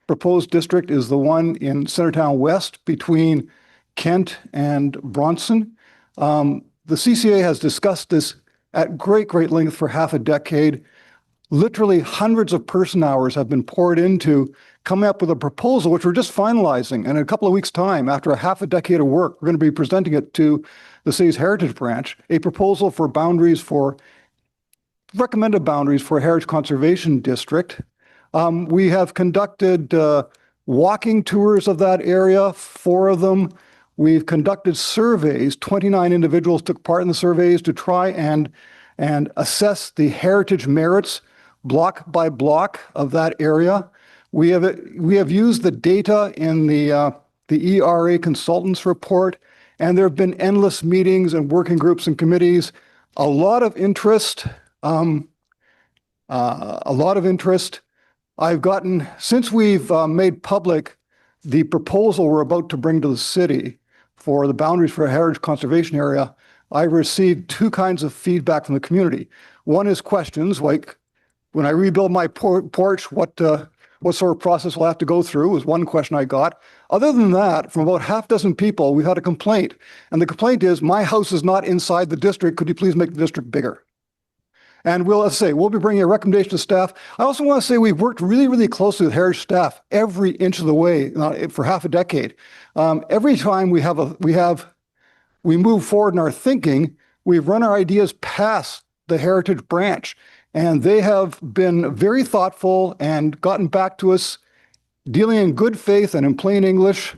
proposed district is the one in Centertown West between Kent and Bronson. The CCA has discussed this at great length for half a decade. Literally hundreds of person hours have been poured into coming up with a proposal, which we're just finalizing. And in a couple of weeks' time, after a half a decade of work, we're going to be presenting it to the city's Heritage Branch, a proposal for recommended boundaries for a Heritage Conservation District. We have conducted walking tours of that area, 4 of them. We've conducted surveys. 29 individuals took part in the surveys to try and assess the heritage merits block by block of that area. We have used the data in the ERA consultants report, and there have been endless meetings and working groups and committees. A lot of interest. I've gotten, since we've made public the proposal we're about to bring to the city for the boundaries for a heritage conservation area, I've received 2 kinds of feedback from the community. One is questions like, when I rebuild my porch, what sort of process will I have to go through, was one question I got. Other than that, from about half dozen people, we've had a complaint. And the complaint is, my house is not inside the district. Could you please make the district bigger? And we'll be bringing a recommendation to staff. I also want to say we've worked really, really closely with heritage staff every inch of the way for half a decade. Every time we move forward in our thinking, we've run our ideas past the heritage branch, and they have been very thoughtful and gotten back to us, dealing in good faith and in plain English,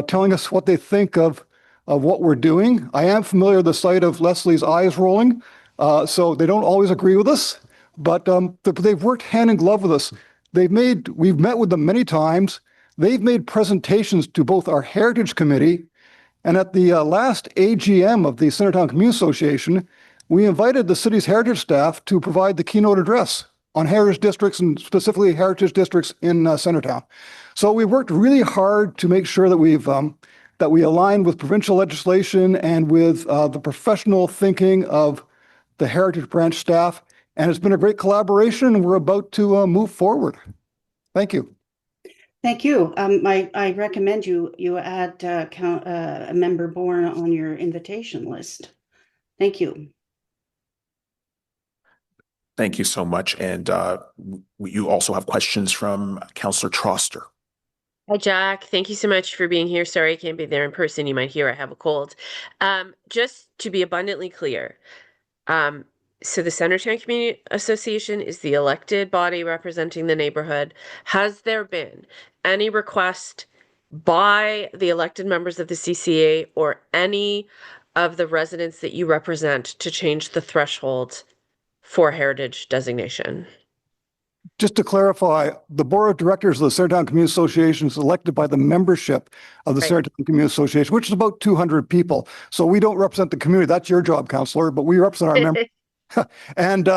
telling us what they think of what we're doing. I am familiar with the sight of Leslie's eyes rolling. So they don't always agree with us, but they've worked hand in glove with us. We've met with them many times. They've made presentations to both our Heritage Committee, and at the last AGM of the Centertown Community Association, we invited the city's heritage staff to provide the keynote address on heritage districts, and specifically heritage districts in Centertown. So we worked really hard to make sure that we align with provincial legislation and with the professional thinking of the Heritage Branch staff, and it's been a great collaboration, and we're about to move forward. Thank you. Thank you. I recommend you add Member Bourne on your invitation list. Thank you. Thank you so much. And you also have questions from Councillor Troster. Hi, Jack. Thank you so much for being here. Sorry I can't be there in person. You might hear I have a cold. Just to be abundantly clear, so the Centertown Community Association is the elected body representing the neighborhood. Has there been any request by the elected members of the CCA or any of the residents that you represent to change the threshold for heritage designation? Just to clarify, the Board of Directors of the Centertown Community Association is elected by the membership of the Centertown Community Association, which is about 200 people. So we don't represent the community. That's your job, Councillor, but we represent our members. And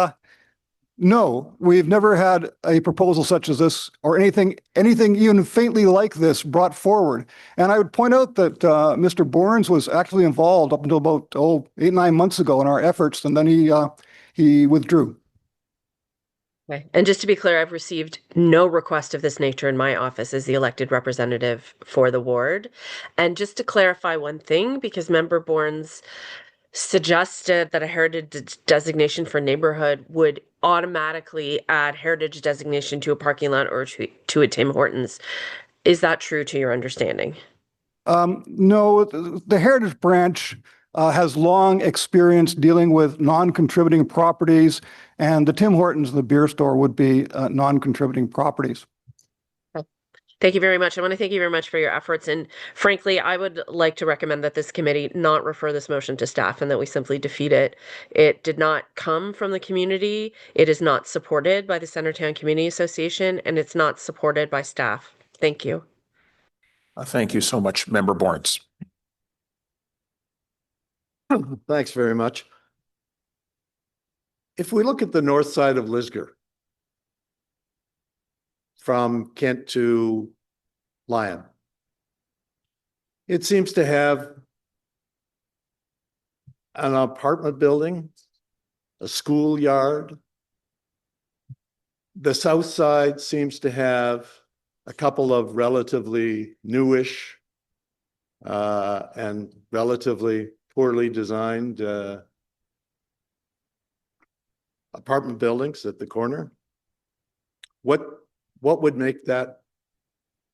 no, we've never had a proposal such as this or anything even faintly like this brought forward. And I would point out that Mr. Bournes was actually involved up until about 8-9 months ago in our efforts, and then he withdrew. Okay. And just to be clear, I've received no request of this nature in my office as the elected representative for the ward. And just to clarify one thing, because Member Bournes suggested that a heritage designation for neighborhood would automatically add heritage designation to a parking lot or to a Tim Hortons. Is that true to your understanding? No, the Heritage Branch has long experience dealing with non-contributing properties, and the Tim Hortons, the beer store, would be non-contributing properties. Thank you very much. I want to thank you very much for your efforts. And frankly, I would like to recommend that this committee not refer this motion to staff and that we simply defeat it. It did not come from the community. It is not supported by the Centertown Community Association, and it's not supported by staff. Thank you. Thank you so much, Member Bournes. Thanks very much. If we look at the north side of Lisgar, from Kent to Lyon, it seems to have an apartment building, a schoolyard. The south side seems to have a couple of relatively newish and relatively poorly designed apartment buildings at the corner. What would make that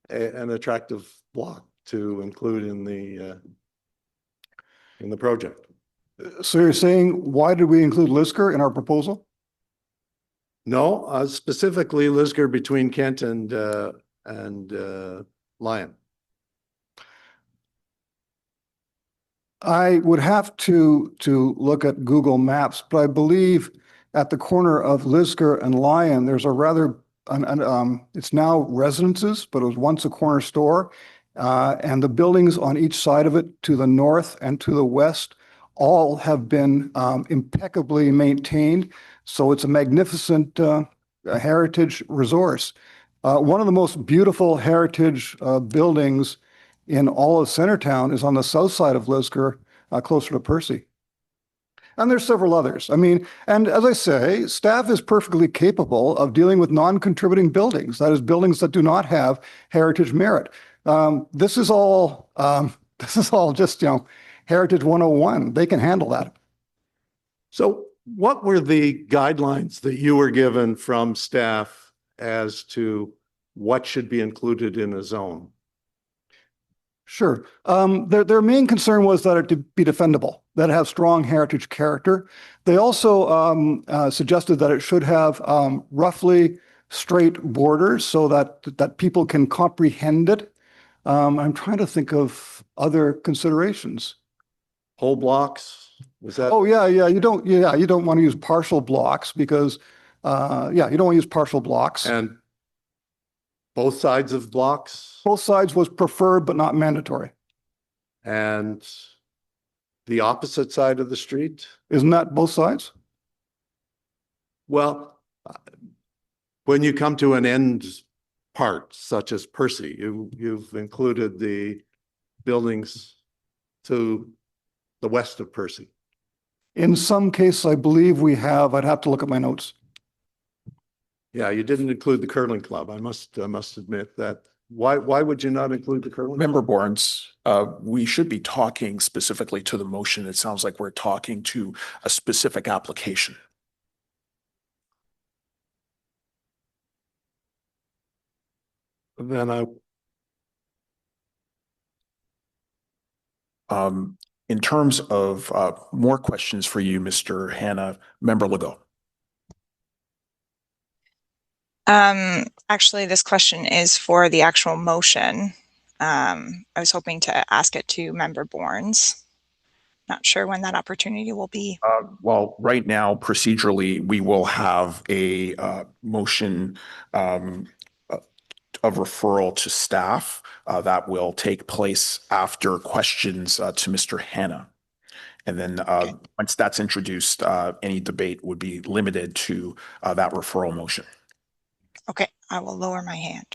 an attractive block to include in the project. So you're saying, why did we include Lisgar in our proposal? No, specifically Lisgar between Kent and Lyon. I would have to look at Google Maps, but I believe at the corner of Lisgar and Lyon, there's a rather, it's now residences, but it was once a corner store. And the buildings on each side of it, to the north and to the west, all have been impeccably maintained. So it's a magnificent heritage resource. One of the most beautiful heritage buildings in all of Centertown is on the south side of Lisgar, closer to Percy. And there's several others. I mean, and as I say, staff is perfectly capable of dealing with non-contributing buildings, that is, buildings that do not have heritage merit. This is all just, Heritage 101. They can handle that. So what were the guidelines that you were given from staff as to what should be included in a zone? Sure. Their main concern was that it to be defendable, that it have strong heritage character. They also suggested that it should have roughly straight borders so that people can comprehend it. I'm trying to think of other considerations. Whole blocks? Was that? Oh yeah. You don't want to use partial blocks because you don't want to use partial blocks. And both sides of blocks? Both sides was preferred, but not mandatory. And the opposite side of the street? Isn't that both sides? Well, when you come to an end part, such as Percy, you've included the buildings to the west of Percy. In some cases, I believe we have. I'd have to look at my notes. Yeah, you didn't include the curling club. I must admit that. Why would you not include the curling Member club? Barnes, we should be talking specifically to the motion. It sounds like we're talking to a specific application. Then in terms of more questions for you, Mr. Hanna, Member Legault. Actually, this question is for the actual motion. I was hoping to ask it to Member Borns. Not sure when that opportunity will be. Well, right now, procedurally, we will have a motion of referral to staff that will take place after questions to Mr. Hanna. And then once that's introduced, any debate would be limited to that referral motion. Okay, I will lower my hand.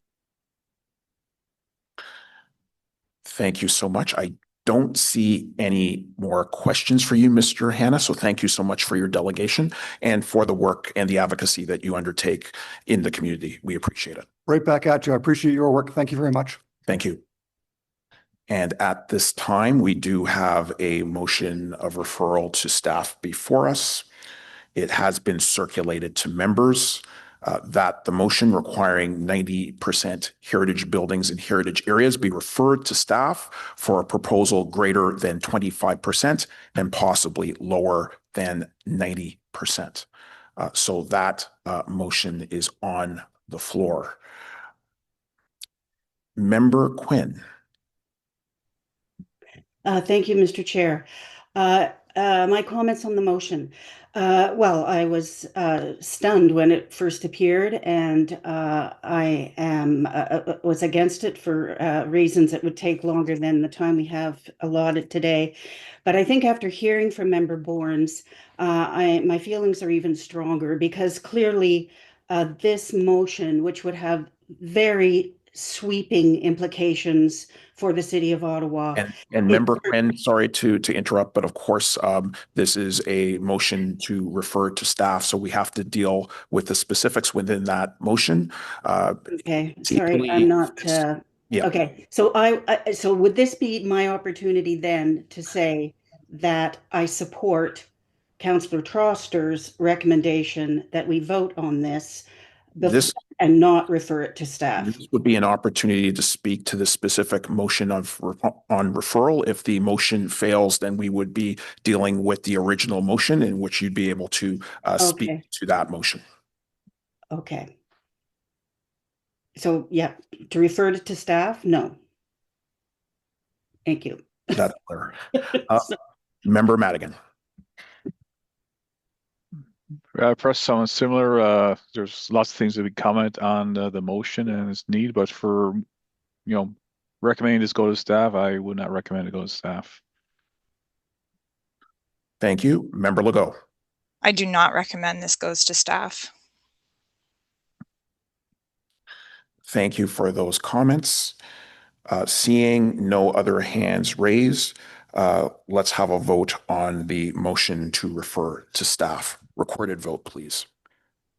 Thank you so much. I don't see any more questions for you, Mr. Hanna. So thank you so much for your delegation and for the work and the advocacy that you undertake in the community. We appreciate it. Right back at you. I appreciate your work. Thank you very much. Thank you. And at this time, we do have a motion of referral to staff before us. It has been circulated to members that the motion requiring 90% heritage buildings in heritage areas be referred to staff for a proposal greater than 25% and possibly lower than 90%. So that motion is on the floor. Member Quinn. Thank you, Mr. Chair. My comments on the motion. Well, I was stunned when it first appeared, and I was against it for reasons that would take longer than the time we have allotted today. But I think after hearing from Member Borns, my feelings are even stronger because clearly this motion, which would have very sweeping implications for the city of Ottawa. And Member Quinn, sorry to interrupt, but of course, this is a motion to refer to staff, so we have to deal with the specifics within that motion. Okay, sorry, I'm not. Yeah. Okay, so so would this be my opportunity then to say that I support Councillor Troster's recommendation that we vote on this? and not refer it to staff. This would be an opportunity to speak to the specific motion on referral. If the motion fails, then we would be dealing with the original motion in which you'd be able to speak Okay. to that motion. Okay. So, yeah, to refer it to staff? No. Thank you. That's clear. Member Madigan. For us, someone similar, there's lots of things that we comment on the motion and its need, but for, recommending this go to staff, I would not recommend it go to staff. Thank you. Member Legault. I do not recommend this goes to staff. Thank you for those comments. Seeing no other hands raised, let's have a vote on the motion to refer to staff. Recorded vote, please.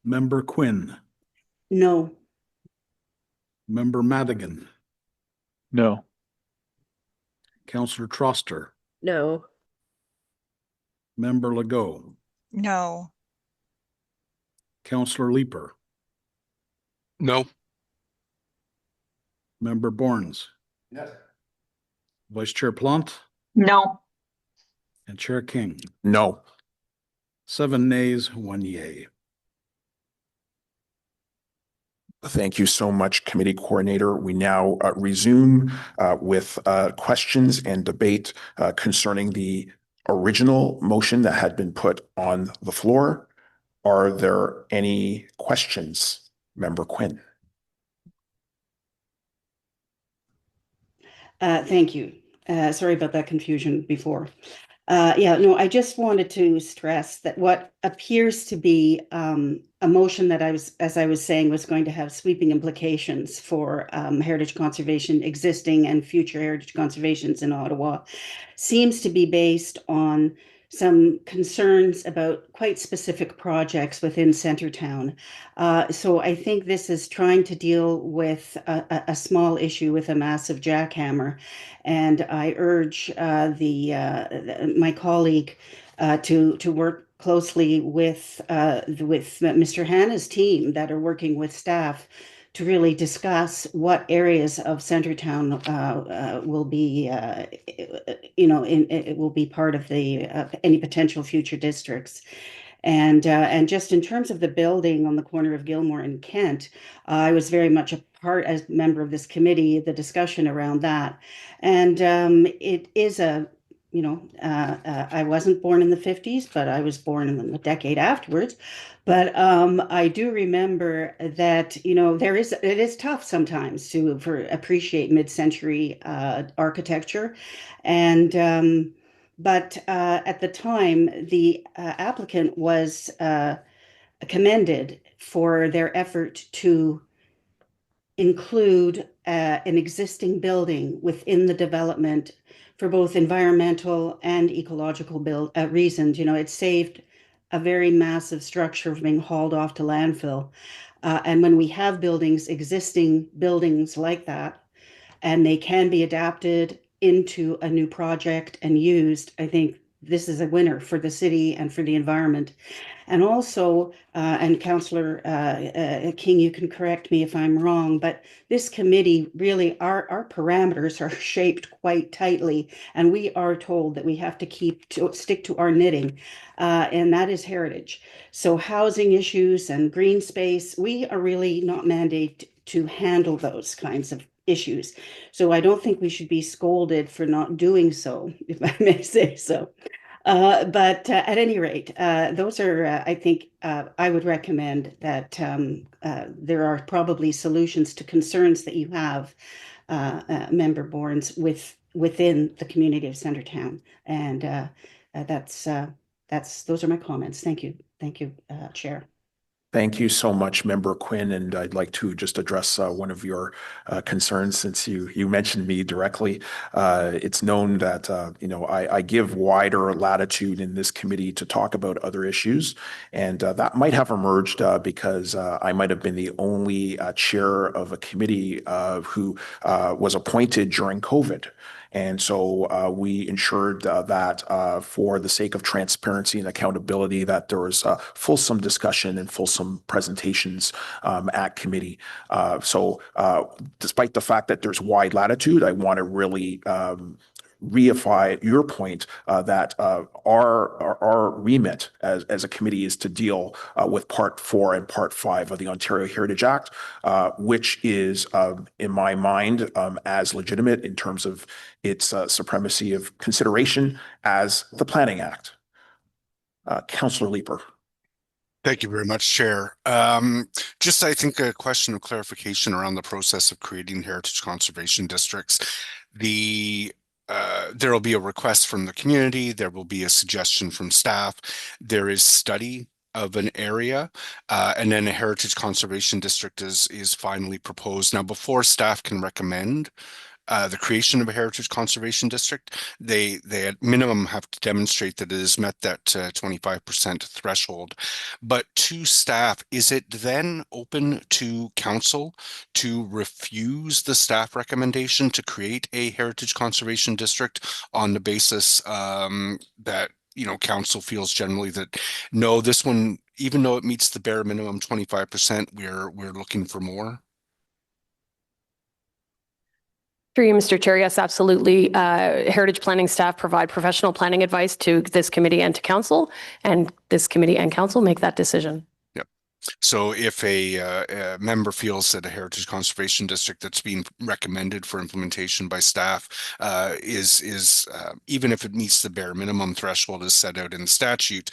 Member Quinn, No. Member Madigan, No. Councillor Troster, No. Member Legault, No. Councillor Leeper, No. Member Borns, Yes. Vice Chair Plant, No. and Chair King. No. 7 nays, 1 yay. Thank you so much, Committee Coordinator. We now resume with questions and debate concerning the original motion that had been put on the floor. Are there any questions, Member Quinn? Thank you. Sorry about that confusion before. I just wanted to stress that what appears to be a motion that as I was saying, was going to have sweeping implications for heritage conservation, existing and future heritage conservations in Ottawa, seems to be based on some concerns about quite specific projects within Centertown. So I think this is trying to deal with a small issue with a massive jackhammer. And I urge my colleague to work closely with Mr. Hanna's team that are working with staff to really discuss what areas of Centertown will be, it will be part of the any potential future districts. And just in terms of the building on the corner of Gilmore and Kent, I was very much a part as a member of this committee, the discussion around that. And it is I wasn't born in the 50s, but I was born in the decade afterwards. But I do remember that, it is tough sometimes to appreciate mid-century architecture. And but at the time, the applicant was commended for their effort to include an existing building within the development for both environmental and ecological reasons. It saved a very massive structure from being hauled off to landfill. And when we have existing buildings like that, and they can be adapted into a new project and used, I think this is a winner for the city and for the environment. And also, and Councillor King, you can correct me if I'm wrong, but this committee really, our parameters are shaped quite tightly, and we are told that we have to stick to our knitting, and that is heritage. So housing issues and green space, we are really not mandated to handle those kinds of issues. So I don't think we should be scolded for not doing so, if I may say so. But at any rate, those are, I think, I would recommend that there are probably solutions to concerns that you have, Member Borns, within the community of Centertown. And those are my comments. Thank you. Thank you, Chair. Thank you so much, Member Quinn, and I'd like to just address one of your concerns since you mentioned me directly. It's known that I give wider latitude in this committee to talk about other issues, and that might have emerged because I might have been the only chair of a committee who was appointed during COVID. And so we ensured that for the sake of transparency and accountability, that there was fulsome discussion and fulsome presentations at committee. So despite the fact that there's wide latitude, I want to really reify your point that our remit as a committee is to deal with Part 4 and Part 5 of the Ontario Heritage Act, which is, in my mind, as legitimate in terms of its supremacy of consideration as the Planning Act. Councillor Leeper. Thank you very much, Chair. Just, I think, a question of clarification around the process of creating heritage conservation districts. There will be a request from the community. There will be a suggestion from staff. There is study of an area, and then a heritage conservation district is finally proposed. Now, before staff can recommend the creation of a heritage conservation district, they at minimum have to demonstrate that it has met that 25% threshold. But to staff, is it then open to council to refuse the staff recommendation to create a heritage conservation district on the basis that council feels generally that no, this one, even though it meets the bare minimum 25%, we're looking for more? Through you, Mr. Chair, yes, absolutely. Heritage planning staff provide professional planning advice to this committee and to council, and this committee and council make that decision. Yep. So if a member feels that a heritage conservation district that's being recommended for implementation by staff is even if it meets the bare minimum threshold as set out in the statute,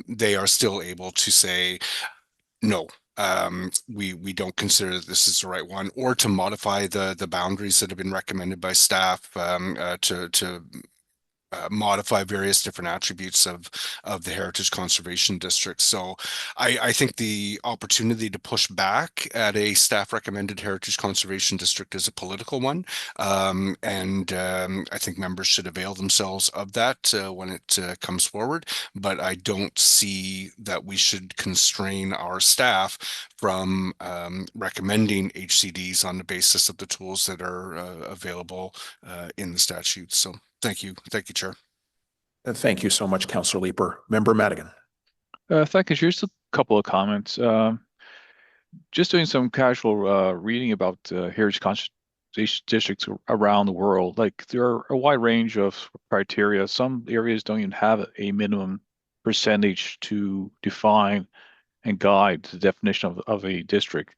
they are still able to say no. We don't consider that this is the right one, or to modify the boundaries that have been recommended by staff to modify various different attributes of the heritage conservation district. So I think the opportunity to push back at a staff recommended heritage conservation district is a political one, and I think members should avail themselves of that when it comes forward. But I don't see that we should constrain our staff from recommending HCDs on the basis of the tools that are available in the statute. So thank you, Chair. Thank you so much, Councillor Leeper. Member Madigan. Thank you. Just a couple of comments. Just doing some casual reading about heritage conservation districts around the world. Like, there are a wide range of criteria. Some areas don't even have a minimum percentage to define and guide the definition of a district.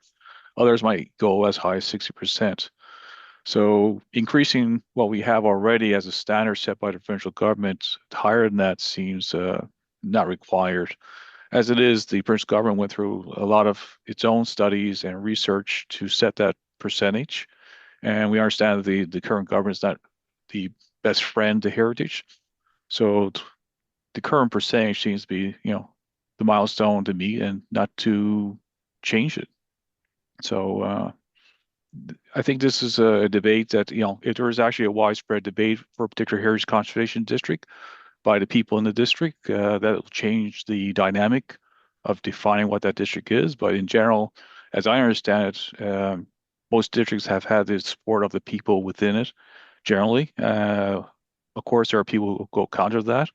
Others might go as high as 60%. So increasing what we have already as a standard set by the provincial government higher than that seems not required. As it is, the provincial government went through a lot of its own studies and research to set that percentage. And we understand that the current government is not the best friend to heritage. So the current percentage seems to be, the milestone to meet and not to change it. So I think this is a debate that, if there is actually a widespread debate for a particular heritage conservation district by the people in the district, that will change the dynamic of defining what that district is. But in general, as I understand it, most districts have had the support of the people within it, generally. Of course, there are people who go counter that.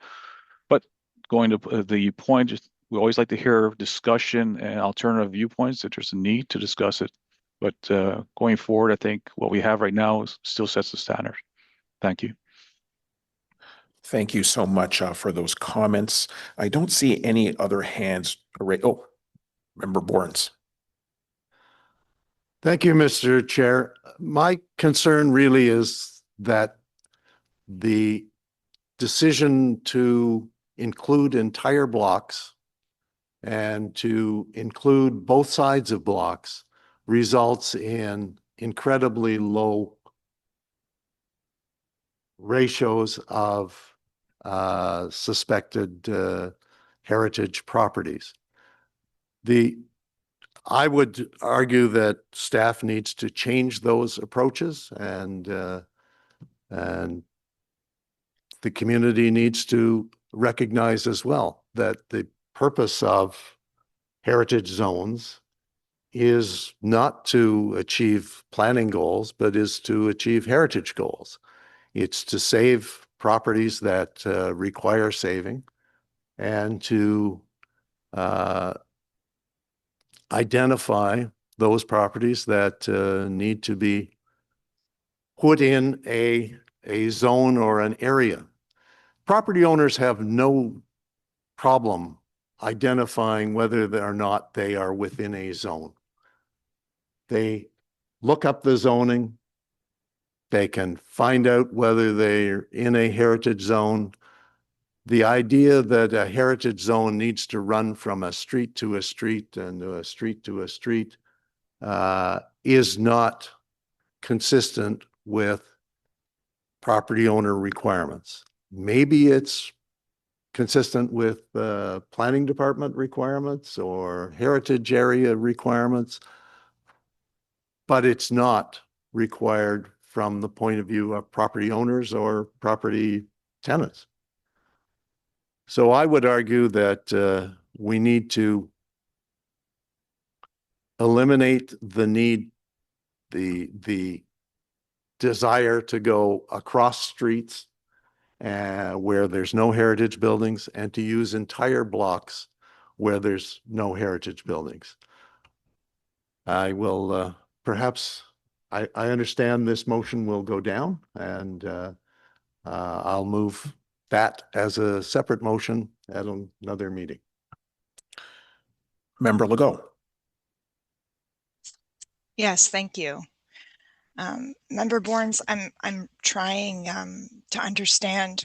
But going to the point, we always like to hear discussion and alternative viewpoints if there's a need to discuss it. But going forward, I think what we have right now still sets the standard. Thank you. Thank you so much for those comments. I don't see any other hands. Oh, Member Borns. Thank you, Mr. Chair. My concern really is that the decision to include entire blocks and to include both sides of blocks results in incredibly low ratios of suspected heritage properties. I would argue that staff needs to change those approaches, and the community needs to recognize as well that the purpose of heritage zones is not to achieve planning goals, but is to achieve heritage goals. It's to save properties that require saving and to identify those properties that need to be put in a zone or an area. Property owners have no problem identifying whether or not they are within a zone. They look up the zoning. They can find out whether they're in a heritage zone. The idea that a heritage zone needs to run from a street to a street and a street to a street is not consistent with property owner requirements. Maybe it's consistent with planning department requirements or heritage area requirements, but it's not required from the point of view of property owners or property tenants. So I would argue that we need to eliminate the need, the desire to go across streets where there's no heritage buildings and to use entire blocks where there's no heritage buildings. I will perhaps, I understand this motion will go down, and I'll move that as a separate motion at another meeting. Member Legault. Yes, thank you. Member Borns, I'm trying to understand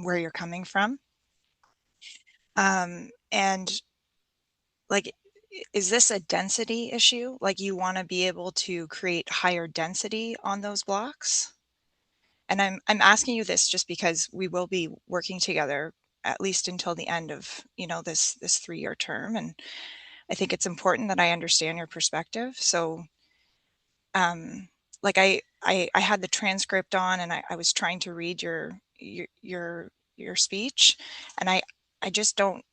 where you're coming from. And like, is this a density issue? Like, you want to be able to create higher density on those blocks? And I'm asking you this just because we will be working together at least until the end of, you know, this 3-year term, and I think it's important that I understand your perspective. So like I had the transcript on, and I was trying to read your speech, and I just don't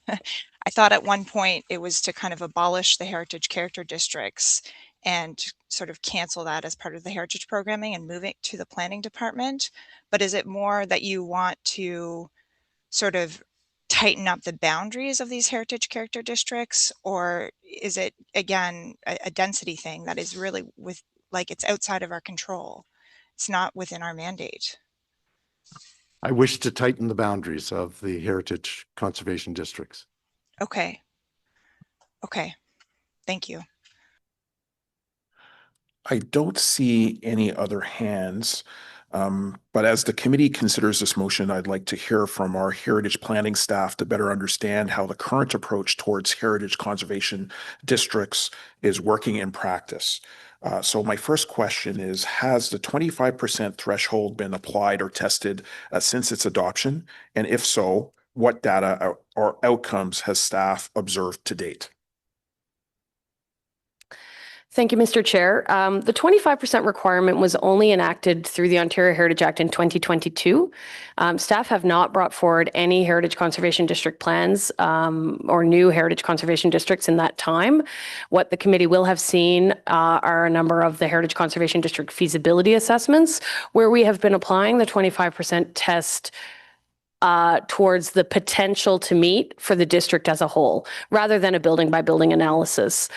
I thought at one point it was to kind of abolish the heritage character districts and sort of cancel that as part of the heritage programming and move it to the planning department. But is it more that you want to sort of tighten up the boundaries of these heritage character districts, or is it again a density thing that is really it's outside of our control? It's not within our mandate. I wish to tighten the boundaries of the heritage conservation districts. Okay. Thank you. I don't see any other hands, but as the committee considers this motion, I'd like to hear from our heritage planning staff to better understand how the current approach towards heritage conservation districts is working in practice. So my first question is, has the 25% threshold been applied or tested since its adoption? And if so, what data or outcomes has staff observed to date? Thank you, Mr. Chair. The 25% requirement was only enacted through the Ontario Heritage Act in 2022. Staff have not brought forward any heritage conservation district plans or new heritage conservation districts in that time. What the committee will have seen are a number of the heritage conservation district feasibility assessments, where we have been applying the 25% test towards the potential to meet for the district as a whole, rather than a building by building analysis.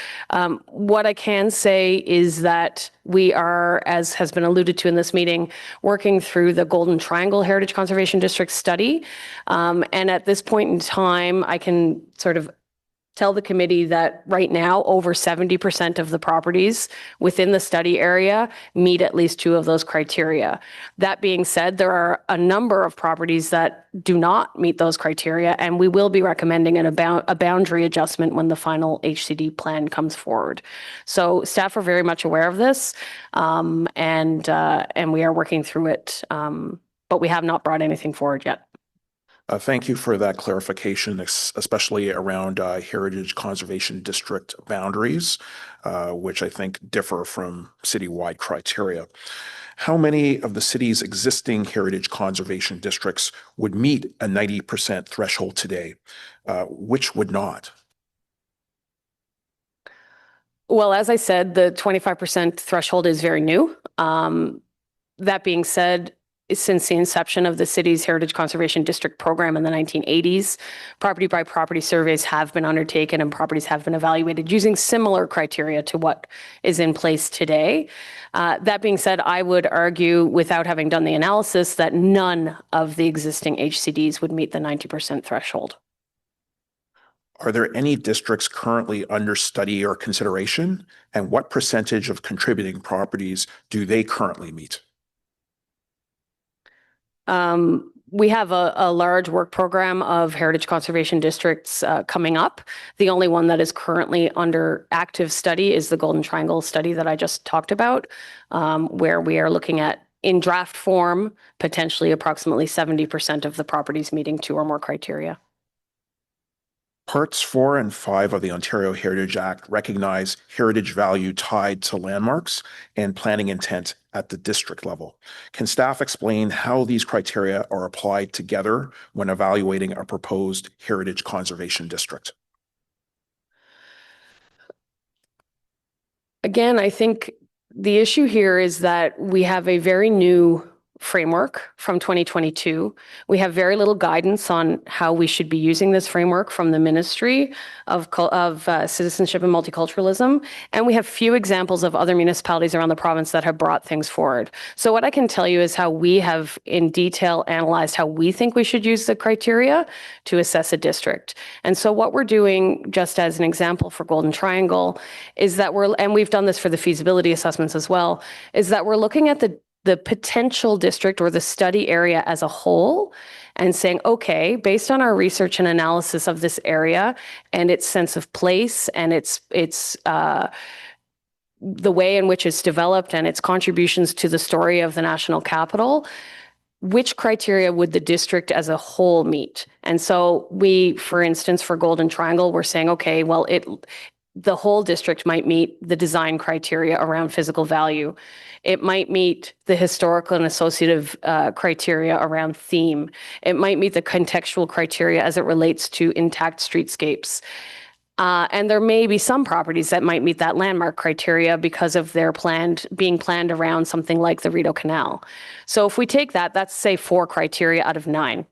What I can say is that we are, as has been alluded to in this meeting, working through the Golden Triangle Heritage Conservation District study. And at this point in time, I can sort of tell the committee that right now over 70% of the properties within the study area meet at least 2 of those criteria. That being said, there are a number of properties that do not meet those criteria, and we will be recommending a boundary adjustment when the final HCD plan comes forward. So staff are very much aware of this, and we are working through it, but we have not brought anything forward yet. Thank you for that clarification, especially around heritage conservation district boundaries, which I think differ from citywide criteria. How many of the city's existing heritage conservation districts would meet a 90% threshold today? Which would not? Well, as I said, the 25% threshold is very new. That being said, since the inception of the city's Heritage Conservation District program in the 1980s. Property by property surveys have been undertaken and properties have been evaluated using similar criteria to what is in place today. That being said, I would argue, without having done the analysis, that none of the existing HCDs would meet the 90% threshold. Are there any districts currently under study or consideration? And what percentage of contributing properties do they currently meet? We have a large work program of heritage conservation districts coming up. The only one that is currently under active study is the Golden Triangle study that I just talked about, where we are looking at, in draft form, potentially approximately 70% of the properties meeting 2 or more criteria. Parts 4 and 5 of the Ontario Heritage Act recognize heritage value tied to landmarks and planning intent at the district level. Can staff explain how these criteria are applied together when evaluating a proposed heritage conservation district? Again, I think the issue here is that we have a very new framework from 2022. We have very little guidance on how we should be using this framework from the Ministry of Citizenship and Multiculturalism, and we have few examples of other municipalities around the province that have brought things forward. So what I can tell you is how we have in detail analyzed how we think we should use the criteria to assess a district. And so what we're doing, just as an example for Golden Triangle, is that and we've done this for the feasibility assessments as well, is that we're looking at the potential district or the study area as a whole and saying, okay, based on our research and analysis of this area and its sense of place and its the way in which it's developed and its contributions to the story of the national capital, which criteria would the district as a whole meet? And so we, for instance, for Golden Triangle, we're saying, okay, well, the whole district might meet the design criteria around physical value. It might meet the historical and associative criteria around theme. It might meet the contextual criteria as it relates to intact streetscapes. And there may be some properties that might meet that landmark criteria because of their being planned around something like the Rideau Canal. So if we take that, that's say 4 criteria out of 9.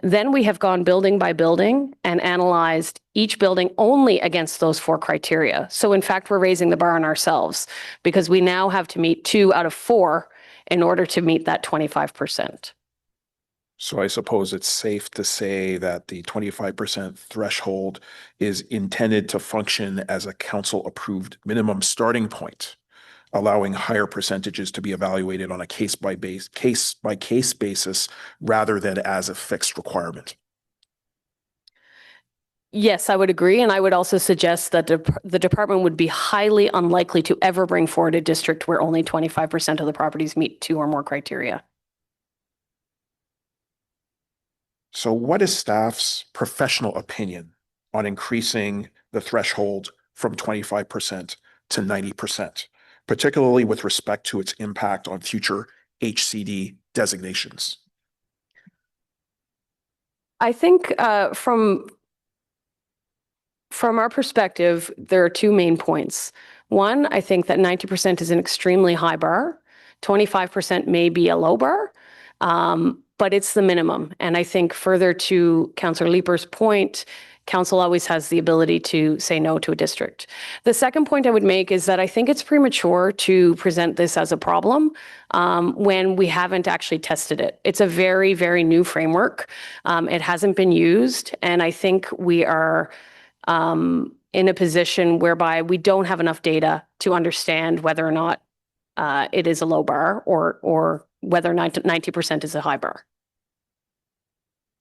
Then we have gone building by building and analyzed each building only against those 4 criteria. So in fact, we're raising the bar on ourselves because we now have to meet 2 out of 4 in order to meet that 25%. So I suppose it's safe to say that the 25% threshold is intended to function as a council-approved minimum starting point, allowing higher percentages to be evaluated on a case-by-case basis rather than as a fixed requirement. Yes, I would agree. And I would also suggest that the department would be highly unlikely to ever bring forward a district where only 25% of the properties meet 2 or more criteria. So what is staff's professional opinion on increasing the threshold from 25% to 90%? Particularly with respect to its impact on future HCD designations? I think from our perspective, there are 2 main points. One, I think that 90% is an extremely high bar. 25% may be a low bar, but it's the minimum. And I think further to Councillor Leeper's point, council always has the ability to say no to a district. The second point I would make is that I think it's premature to present this as a problem when we haven't actually tested it. It's a very, very new framework. It hasn't been used. And I think we are in a position whereby we don't have enough data to understand whether or not it is a low bar or whether 90% is a high bar.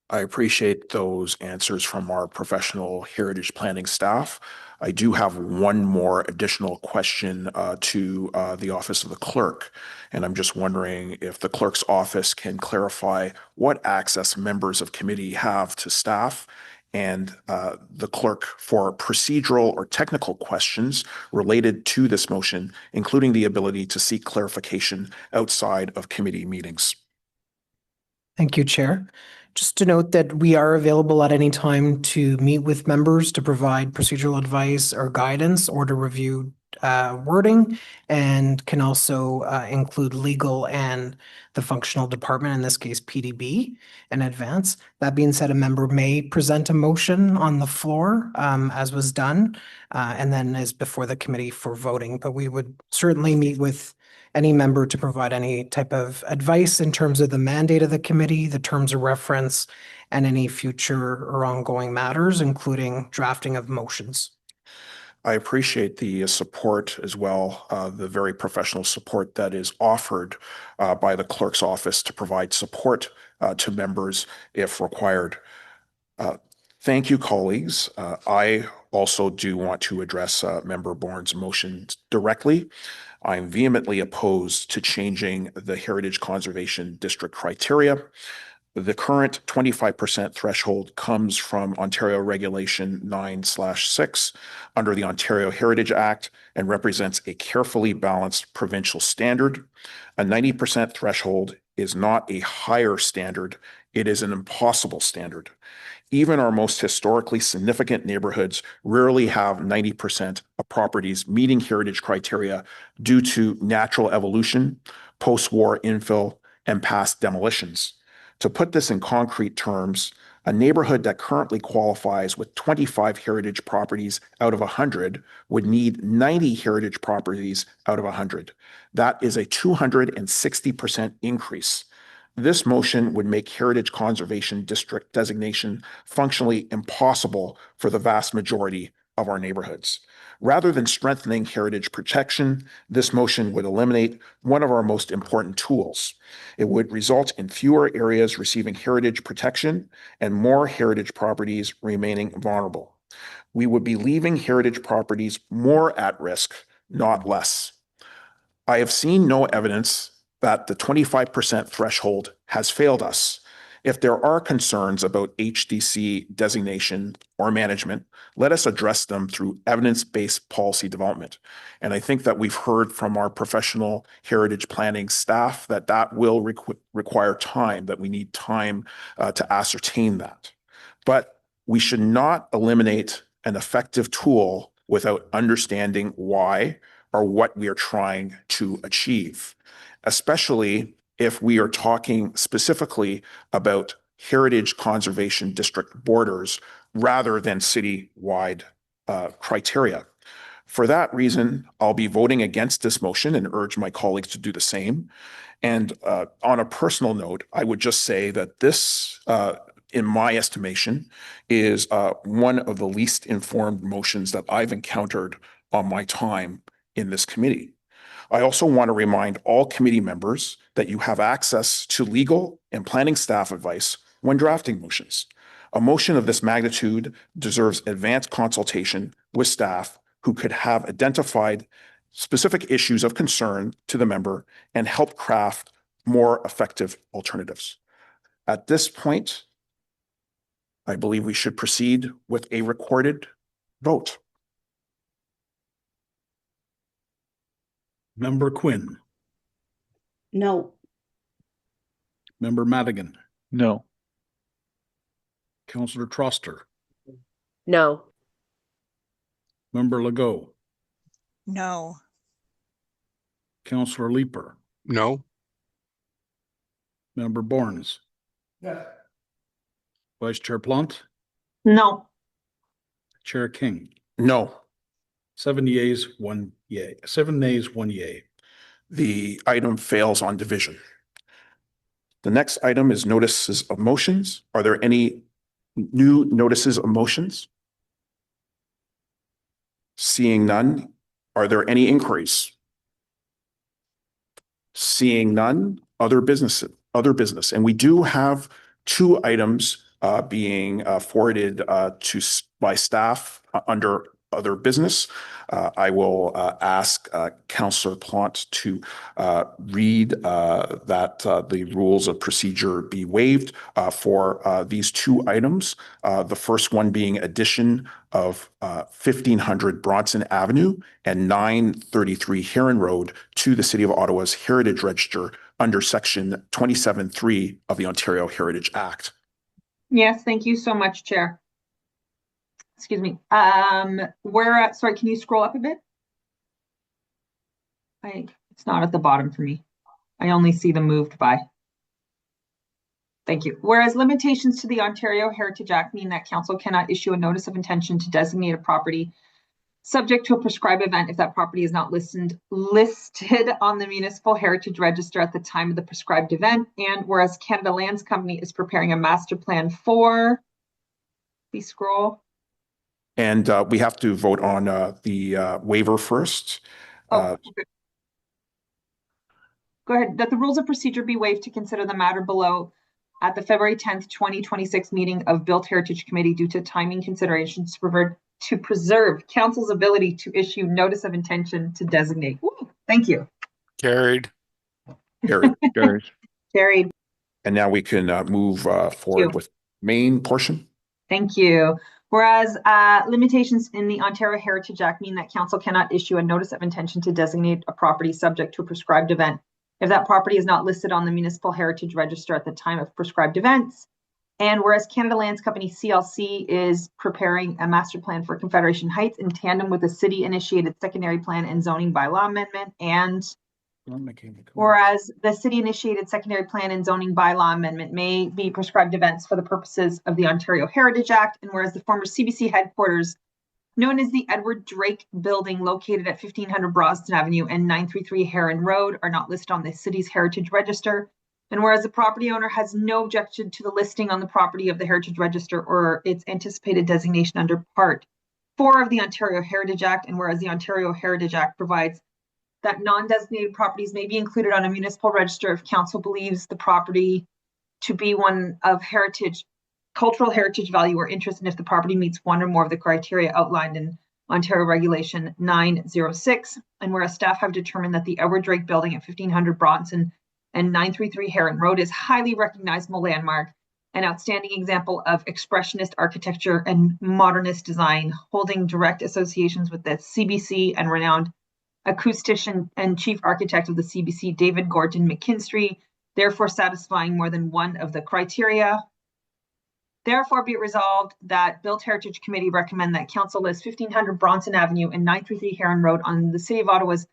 I appreciate those answers from our professional heritage planning staff. I do have one more additional question to the Office of the Clerk, and I'm just wondering if the Clerk's office can clarify what access members of committee have to staff and the Clerk for procedural or technical questions related to this motion, including the ability to seek clarification outside of committee meetings. Thank you, Chair. Just to note that we are available at any time to meet with members to provide procedural advice or guidance or to review wording, and can also include legal and the functional department, in this case PDB, in advance. That being said, a member may present a motion on the floor, as was done, and then is before the committee for voting. But we would certainly meet with any member to provide any type of advice in terms of the mandate of the committee, the terms of reference, and any future or ongoing matters, including drafting of motions. I appreciate the support as well, the very professional support that is offered by the clerk's office to provide support to members if required. Thank you, colleagues. I also do want to address Member Bourne's motion directly. I'm vehemently opposed to changing the Heritage Conservation District criteria. The current 25% threshold comes from Ontario Regulation 9/6 under the Ontario Heritage Act and represents a carefully balanced provincial standard. A 90% threshold is not a higher standard, it is an impossible standard. Even our most historically significant neighborhoods rarely have 90% of properties meeting heritage criteria due to natural evolution, post-war infill, and past demolitions. To put this in concrete terms, a neighborhood that currently qualifies with 25 heritage properties out of 100 would need 90 heritage properties out of 100. That is a 260% increase. This motion would make Heritage Conservation District designation functionally impossible for the vast majority of our neighborhoods. Rather than strengthening heritage protection, this motion would eliminate one of our most important tools. It would result in fewer areas receiving heritage protection and more heritage properties remaining vulnerable. We would be leaving heritage properties more at risk, not less. I have seen no evidence that the 25% threshold has failed us. If there are concerns about HDC designation or management, let us address them through evidence-based policy development. And I think that we've heard from our professional heritage planning staff that that will require time, that we need time to ascertain that. But we should not eliminate an effective tool without understanding why or what we are trying to achieve, especially if we are talking specifically about Heritage Conservation District borders rather than city-wide criteria. For that reason, I'll be voting against this motion and urge my colleagues to do the same. And on a personal note, I would just say that this, in my estimation, is one of the least informed motions that I've encountered on my time in this committee. I also want to remind all committee members that you have access to legal and planning staff advice when drafting motions. A motion of this magnitude deserves advanced consultation with staff who could have identified specific issues of concern to the member and help craft more effective alternatives. At this point, I believe we should proceed with a recorded vote. Member Quinn, No. Member Madigan, No. Councillor Troster, No. Member Legault, No. Councillor Leeper, No. Member Bournes, Vice Chair Plant, No. Chair King. No. 7 yeas, 1 yay. 7 nays, 1 yay. The item fails on division. The next item is notices of motions. Are there any new notices of motions? Seeing none, are there any inquiries? Seeing none, other business. And we do have 2 items being forwarded by staff under other business. I will ask Councillor Plant to read that the rules of procedure be waived for these 2 items. The first one being addition of 1500 Bronson Avenue and 933 Heron Road to the City of Ottawa's Heritage Register under Section 27(3) of the Ontario Heritage Act. Yes, thank you so much, Chair. Excuse me. Sorry, can you scroll up a bit? It's not at the bottom for me. I only see the moved by. Thank you. Whereas limitations to the Ontario Heritage Act mean that council cannot issue a notice of intention to designate a property subject to a prescribed event if that property is not listed on the Municipal Heritage Register at the time of the prescribed event, and whereas Canada Lands Company is preparing a master plan for, please scroll. And we have to vote on the waiver first. Okay. Go ahead. That the rules of procedure be waived to consider the matter below at the February 10th, 2026 meeting of Built Heritage Committee due to timing considerations to preserve council's ability to issue notice of intention to designate. Woo, thank you. Carried. Carried. Carried. And now we can move forward with main portion. Thank you. Whereas limitations in the Ontario Heritage Act mean that council cannot issue a notice of intention to designate a property subject to a prescribed event if that property is not listed on the Municipal Heritage Register at the time of prescribed events. And whereas Canada Lands Company CLC is preparing a master plan for Confederation Heights in tandem with a city-initiated secondary plan and zoning bylaw amendment, and whereas the city-initiated secondary plan and zoning bylaw amendment may be prescribed events for the purposes of the Ontario Heritage Act, and whereas the former CBC headquarters, known as the Edward Drake Building, located at 1500 Broston Avenue and 933 Heron Road, are not listed on the city's Heritage Register, and whereas the property owner has no objection to the listing on the property of the Heritage Register or its anticipated designation under Part 4 of the Ontario Heritage Act, and whereas the Ontario Heritage Act provides that non-designated properties may be included on a municipal register if council believes the property to be one of cultural heritage value or interest, and if the property meets one or more of the criteria outlined in Ontario Regulation 906, and whereas staff have determined that the Edward Drake Building at 1500 Bronson and 933 Heron Road is highly recognizable landmark, an outstanding example of expressionist architecture and modernist design, holding direct associations with the CBC and renowned acoustician and chief architect of the CBC, David Gorton McKinstry, therefore satisfying more than one of the criteria. Therefore, be it resolved that Built Heritage Committee recommend that council list 1500 Bronson Avenue and 933 Heron Road on the City of Ottawa's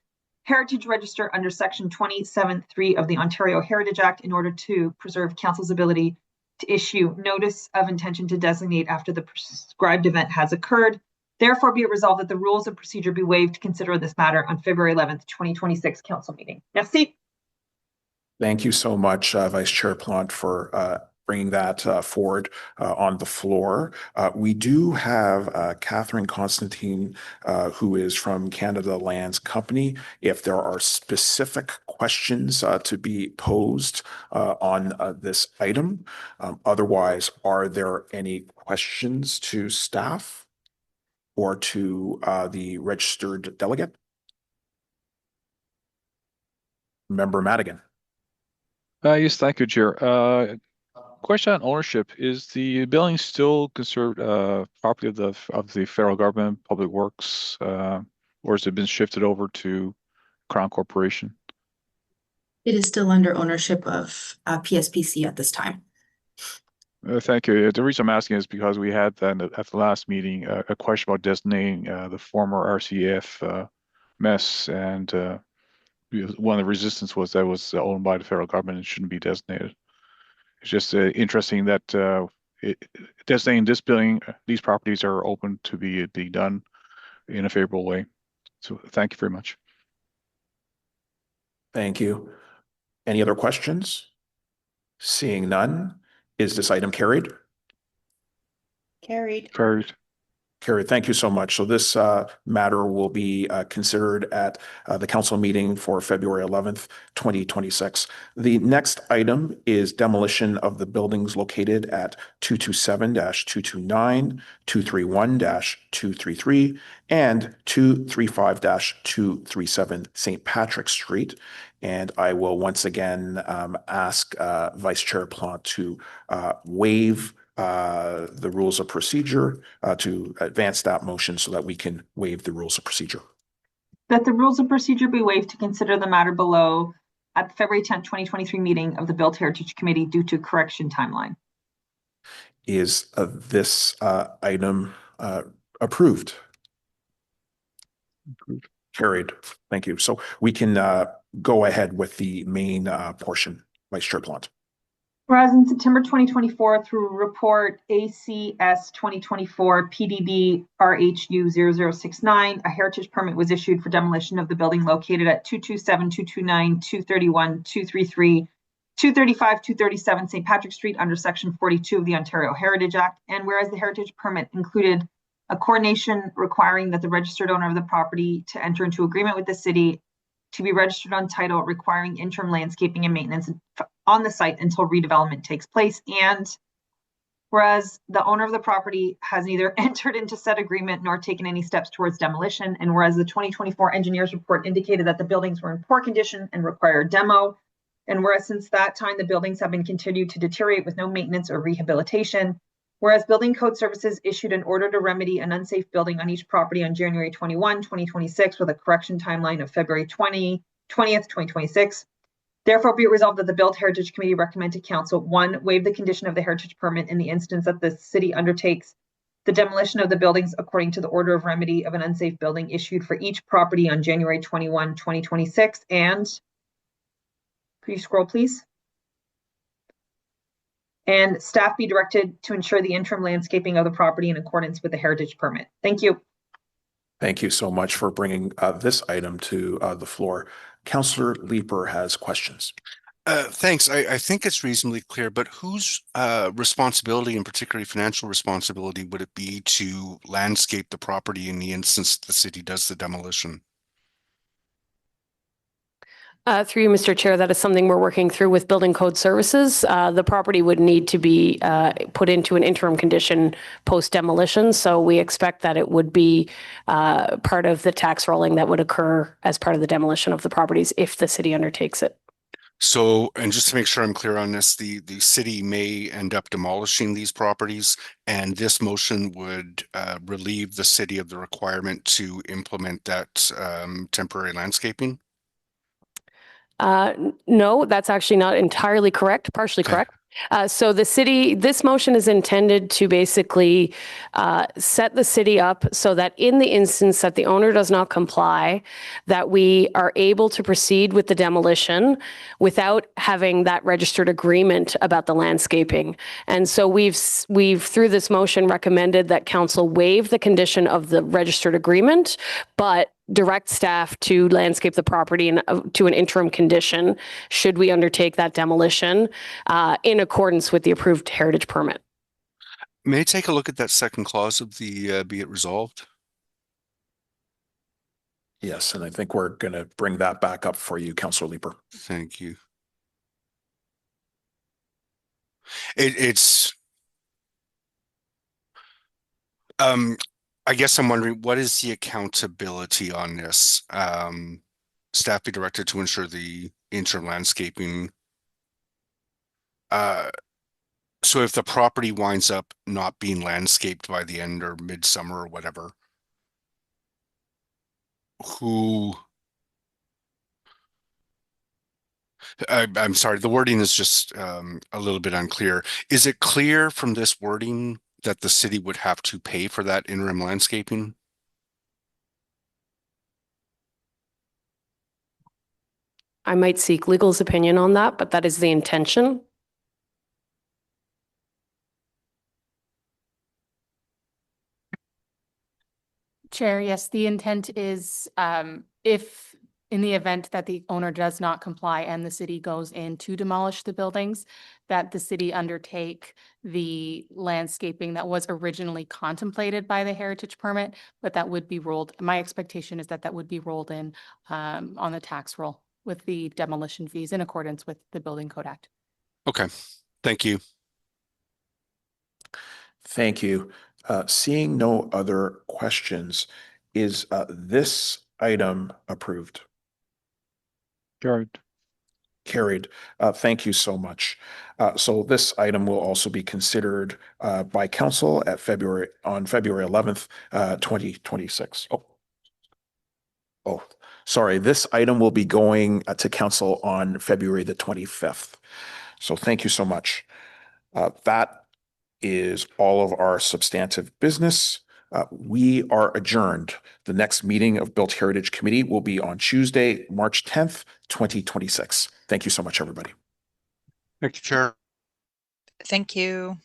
Heritage Register under Section 27(3) of the Ontario Heritage Act in order to preserve council's ability to issue notice of intention to designate after the prescribed event has occurred. Therefore, be it resolved that the rules of procedure be waived to consider this matter on February 11th, 2026 council meeting. Merci. Thank you so much, Vice Chair Plant, for bringing that forward on the floor. We do have Catherine Constantine, who is from Canada Lands Company. If there are specific questions to be posed on this item, otherwise, are there any questions to staff or to the registered delegate? Member Madigan. Yes, thank you, Chair. Question on ownership: is the building still considered property of the federal government, Public Works, or has it been shifted over to Crown Corporation? It is still under ownership of PSPC at this time. Thank you. The reason I'm asking is because we had at the last meeting a question about designating the former RCF mess, and one of the resistance was that it was owned by the federal government and shouldn't be designated. It's just interesting that designating this building, these properties are open to be done in a favorable way. So thank you very much. Thank you. Any other questions? Seeing none, is this item carried? Carried. Carried. Carried. Thank you so much. So this matter will be considered at the council meeting for February 11th, 2026. The next item is demolition of the buildings located at 227-229, 231-233, and 235-237 St. Patrick's Street. And I will once again ask Vice Chair Plant to waive the rules of procedure to advance that motion so that we can waive the rules of procedure. That the rules of procedure be waived to consider the matter below at the February 10th, 2023 meeting of the Built Heritage Committee due to correction timeline. Is this item approved? Approved. Carried. Thank you. So we can go ahead with the main portion, Vice Chair Plant. Whereas in September 2024, through report ACS 2024 PDB RHU 0069, a heritage permit was issued for demolition of the building located at 227, 229, 231, 233, 235, 237 St. Patrick Street under Section 42 of the Ontario Heritage Act. And whereas the heritage permit included a coordination requiring that the registered owner of the property to enter into agreement with the city to be registered on title, requiring interim landscaping and maintenance on the site until redevelopment takes place. And whereas the owner of the property has neither entered into said agreement nor taken any steps towards demolition, and whereas the 2024 engineer's report indicated that the buildings were in poor condition and required demo, and whereas since that time the buildings have been continued to deteriorate with no maintenance or rehabilitation, whereas Building Code Services issued an order to remedy an unsafe building on each property on January 21, 2026 with a correction timeline of February 20th, 2026. Therefore, be it resolved that the Built Heritage Committee recommend to Council, 1, waive the condition of the heritage permit in the instance that the city undertakes the demolition of the buildings according to the order of remedy of an unsafe building issued for each property on January 21, 2026. And could you scroll, please? And staff be directed to ensure the interim landscaping of the property in accordance with the heritage permit. Thank you. Thank you so much for bringing this item to the floor. Councillor Leeper has questions. Thanks. I think it's reasonably clear, but whose responsibility, and particularly financial responsibility, would it be to landscape the property in the instance the city does the demolition? Through you, Mr. Chair, that is something we're working through with Building Code Services. The property would need to be put into an interim condition post-demolition, so we expect that it would be part of the tax rolling that would occur as part of the demolition of the properties if the city undertakes it. So, and just to make sure I'm clear on this, the city may end up demolishing these properties, and this motion would relieve the city of the requirement to implement that temporary landscaping? No, that's actually not entirely correct, partially correct. So the city, this motion is intended to basically set the city up so that in the instance that the owner does not comply, that we are able to proceed with the demolition without having that registered agreement about the landscaping. And so we've through this motion recommended that council waive the condition of the registered agreement, but direct staff to landscape the property to an interim condition should we undertake that demolition in accordance with the approved heritage permit. May I take a look at that second clause of the be it resolved? Yes, and I think we're going to bring that back up for you, Councillor Leeper. Thank you. It's I guess I'm wondering, what is the accountability on this? Staff be directed to ensure the interim landscaping. So if the property winds up not being landscaped by the end or midsummer or whatever, I'm sorry, the wording is just a little bit unclear. Is it clear from this wording that the city would have to pay for that interim landscaping? I might seek legal's opinion on that, but that is the intention. Chair, yes, the intent is if in the event that the owner does not comply and the city goes in to demolish the buildings, that the city undertake the landscaping that was originally contemplated by the heritage permit, but that would be rolled. My expectation is that that would be rolled in on the tax roll with the demolition fees in accordance with the Building Code Act. Okay, thank you. Thank you. Seeing no other questions, is this item approved? Carried. Carried. Thank you so much. So this item will also be considered by council at on February 11th, 2026. Sorry. This item will be going to council on February the 25th. So thank you so much. That is all of our substantive business. We are adjourned. The next meeting of Built Heritage Committee will be on Tuesday, March 10th, 2026. Thank you so much, everybody. Thank you, Chair. Thank you.